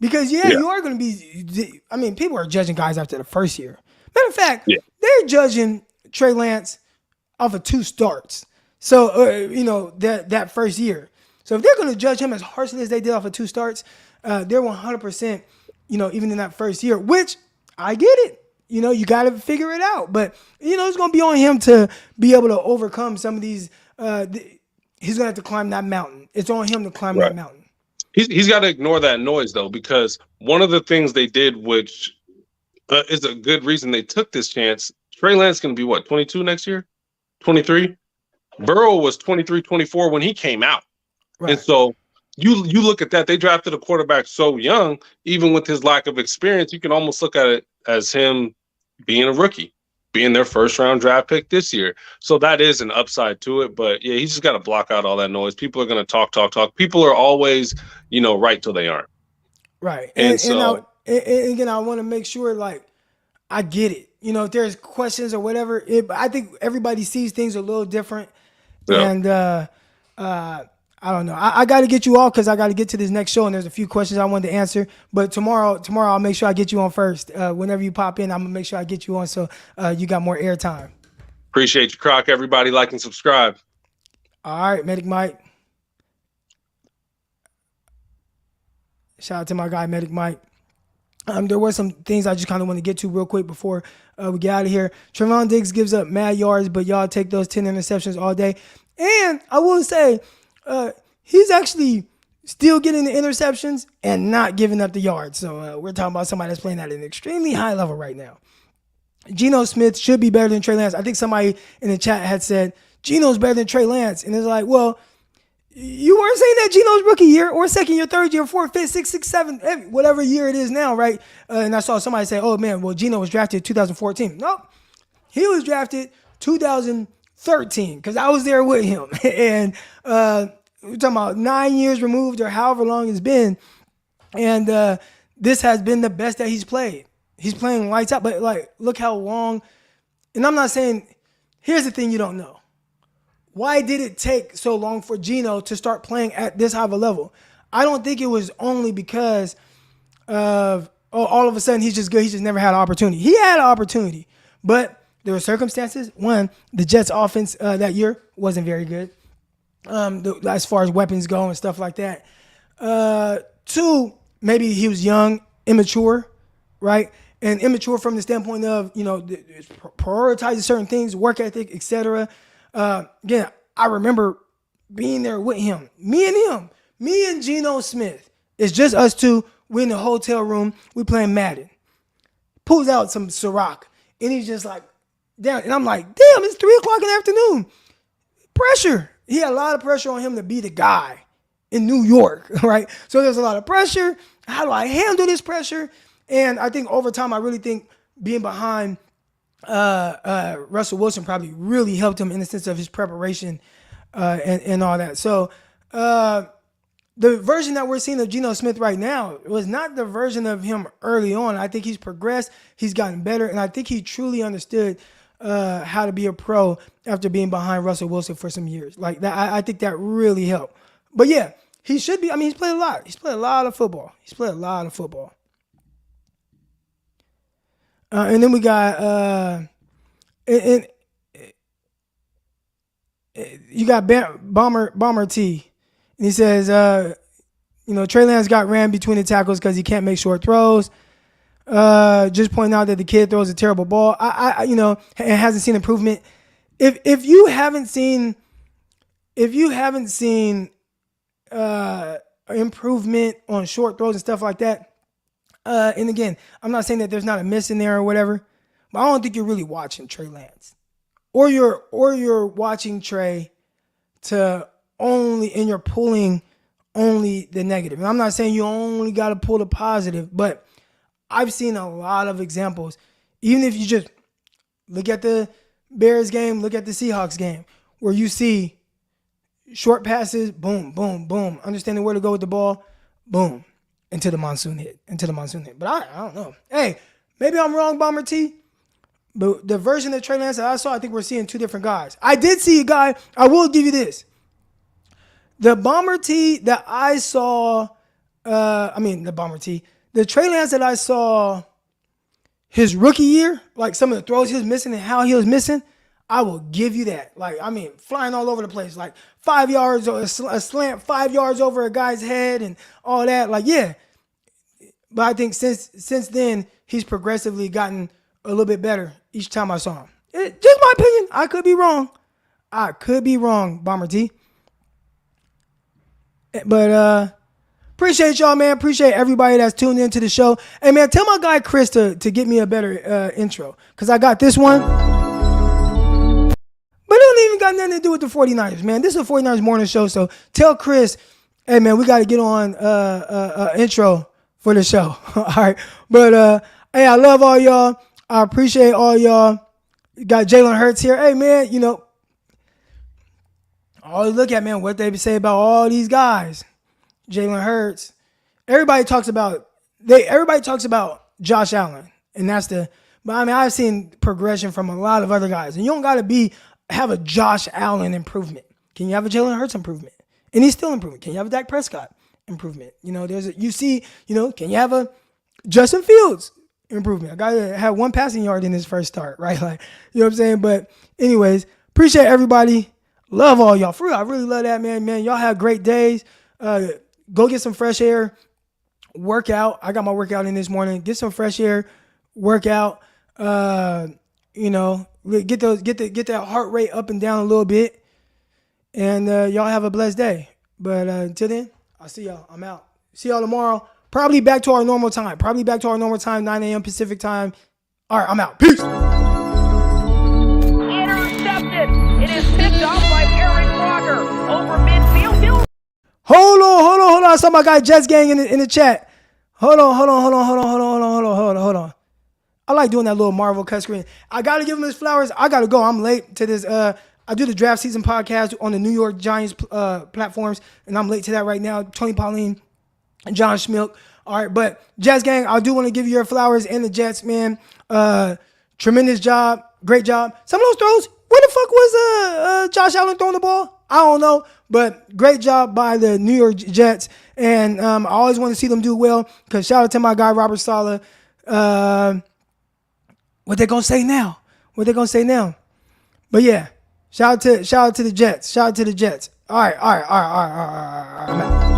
Because, you are going to be, I mean, people are judging guys after the first year. Matter of fact, they're judging Trey Lance off of 2 starts. So, that first year. So if they're going to judge him as harshly as they did off of 2 starts, they're 100%, even in that first year, which I get it. You got to figure it out. But, it's going to be on him to be able to overcome some of these. He's going to have to climb that mountain. It's on him to climb that mountain. He's got to ignore that noise, though, because one of the things they did, which is a good reason they took this chance, Trey Lance going to be, what, 22 next year? 23? Burrow was 23, 24 when he came out. Right. And so you look at that. They drafted a quarterback so young, even with his lack of experience, you can almost look at it as him being a rookie, being their first-round draft pick this year. So that is an upside to it. But, yeah, he's just got to block out all that noise. People are going to talk. People are always, right till they aren't. Right. And again, I want to make sure, like, I get it. if there's questions or whatever, I think everybody sees things a little different. Yeah. And I don't know. I got to get you off because I got to get to this next show, and there's a few questions I wanted to answer. But tomorrow I'll make sure I get you on first. Whenever you pop in, I'm gonna make sure I get you on so you got more airtime. Appreciate you, Croc. Everybody like and subscribe. All right, Medic Mike. Shout out to my guy, Medic Mike. There were some things I just kind of want to get to real quick before we get out of here. Trevon Diggs gives up mad yards, but y'all take those 10 interceptions all day. And I will say, he's actually still getting the interceptions and not giving up the yards. So we're talking about somebody that's playing at an extremely high level right now. Geno Smith should be better than Trey Lance. I think somebody in the chat had said, Geno's better than Trey Lance. And it's like, well, you weren't saying that Geno's rookie year or second year, third year, fourth, fifth, sixth, sixth, seventh, whatever year it is now, right? And I saw somebody say, oh, man, well, Geno was drafted 2014. Nope. He was drafted 2013 because I was there with him. And we're talking about 9 years removed or however long it's been. And this has been the best that he's played. He's playing lights out. But, like, look how long. And I'm not saying – here's the thing you don't know. Why did it take so long for Geno to start playing at this high of a level? I don't think it was only because of all of a sudden he's just good. He just never had an opportunity. He had an opportunity, but there were circumstances. One, the Jets' offense that year wasn't very good as far as weapons go and stuff like that. Two, maybe he was young, immature, right? And immature from the standpoint of, prioritizing certain things, work ethic, etc. Again, I remember being there with him. Me and Geno Smith. It's just us two. We're in the hotel room. We playing Madden. Pulls out some Ciroc. And he's just like, damn. And I'm like, damn, it's 3 o'clock in the afternoon. Pressure. He had a lot of pressure on him to be the guy in New York, right? So there's a lot of pressure. How do I handle this pressure? And I think over time, I really think being behind Russell Wilson probably really helped him in the sense of his preparation and all that. So the version that we're seeing of Geno Smith right now was not the version of him early on. I think he's progressed, he's gotten better, and I think he truly understood how to be a pro after being behind Russell Wilson for some years. Like that, I think that really helped. But yeah, he should be. I mean, he's played a lot. He's played a lot of football. And then we got you got Bomber T, and he says, Trey Lance got ran between the tackles because he can't make short throws. Just pointing out that the kid throws a terrible ball. And hasn't seen improvement. If you haven't seen improvement on short throws and stuff like that. And again, I'm not saying that there's not a miss in there or whatever, but I don't think you're really watching Trey Lance, or you're watching Trey and you're pulling only the negative. And I'm not saying you only got to pull the positive, but I've seen a lot of examples. Even if you just look at the Bears game, look at the Seahawks game, where you see short passes, boom, boom, boom, understanding where to go with the ball, boom. Into the monsoon hit. But I don't know. Hey, maybe I'm wrong, Bomber T. But the version of Trey Lance that I saw, I think we're seeing two different guys. I did see a guy. I will give you this. The Bomber T that I saw, the Trey Lance that I saw his rookie year, like some of the throws he was missing and how he was missing, I will give you that. Flying all over the place, like 5 yards or a slant 5 yards over a guy's head and all that. Like, yeah. But I think since then, he's progressively gotten a little bit better each time I saw him. Just my opinion. I could be wrong, Bomber T. But appreciate y'all, man. Appreciate everybody that's tuned into the show. Hey, man, tell my guy Chris to get me a better intro, because I got this one. But it don't even got nothing to do with the 49ers, man. This is a 49ers morning show, so tell Chris, hey, man, we got to get on intro for the show. All right. But, hey, I love all y'all. I appreciate all y'all. Got Jalen Hurts here. Hey, man, always look at, man, what they say about all these guys. Jalen Hurts. Everybody talks about Josh Allen, and but But I mean, I've seen progression from a lot of other guys. And you don't got to have a Josh Allen improvement. Can you have a Jalen Hurts improvement? And he's still improving. Can you have a Dak Prescott improvement? Can you have a Justin Fields improvement? I got to have one passing yard in his first start, right? Like, you know what I'm saying? But anyways, appreciate everybody. Love all y'all. For real, I really love that, man. Y'all have great days. Go get some fresh air. Workout. I got my workout in this morning. Get some fresh air. Workout. Get that heart rate up and down a little bit. And y'all have a blessed day. But until then, I'll see y'all. I'm out. See y'all tomorrow. Probably back to our normal time. 9 a.m. Pacific time. All right, I'm out. Peace. Intercepted. It is picked off by Aaron Rodgers over midfield. Hold on. I saw my guy Jets Gang in the chat. Hold on. I like doing that little Marvel cut screen. I got to give him his flowers. I got to go. I'm late to this. I do the draft season podcast on the New York Giants platforms, and I'm late to that right now. Tony Pauline and John Schmilk. All right, but Jets Gang, I do want to give you your flowers and the Jets, man. Tremendous job. Great job. Some of those throws, where the fuck was Josh Allen throwing the ball? I don't know, but great job by the New York Jets. And I always want to see them do well because shout out to my guy, Robert Saleh. What they gonna say now? But yeah, shout out to the Jets. All right. I'm out.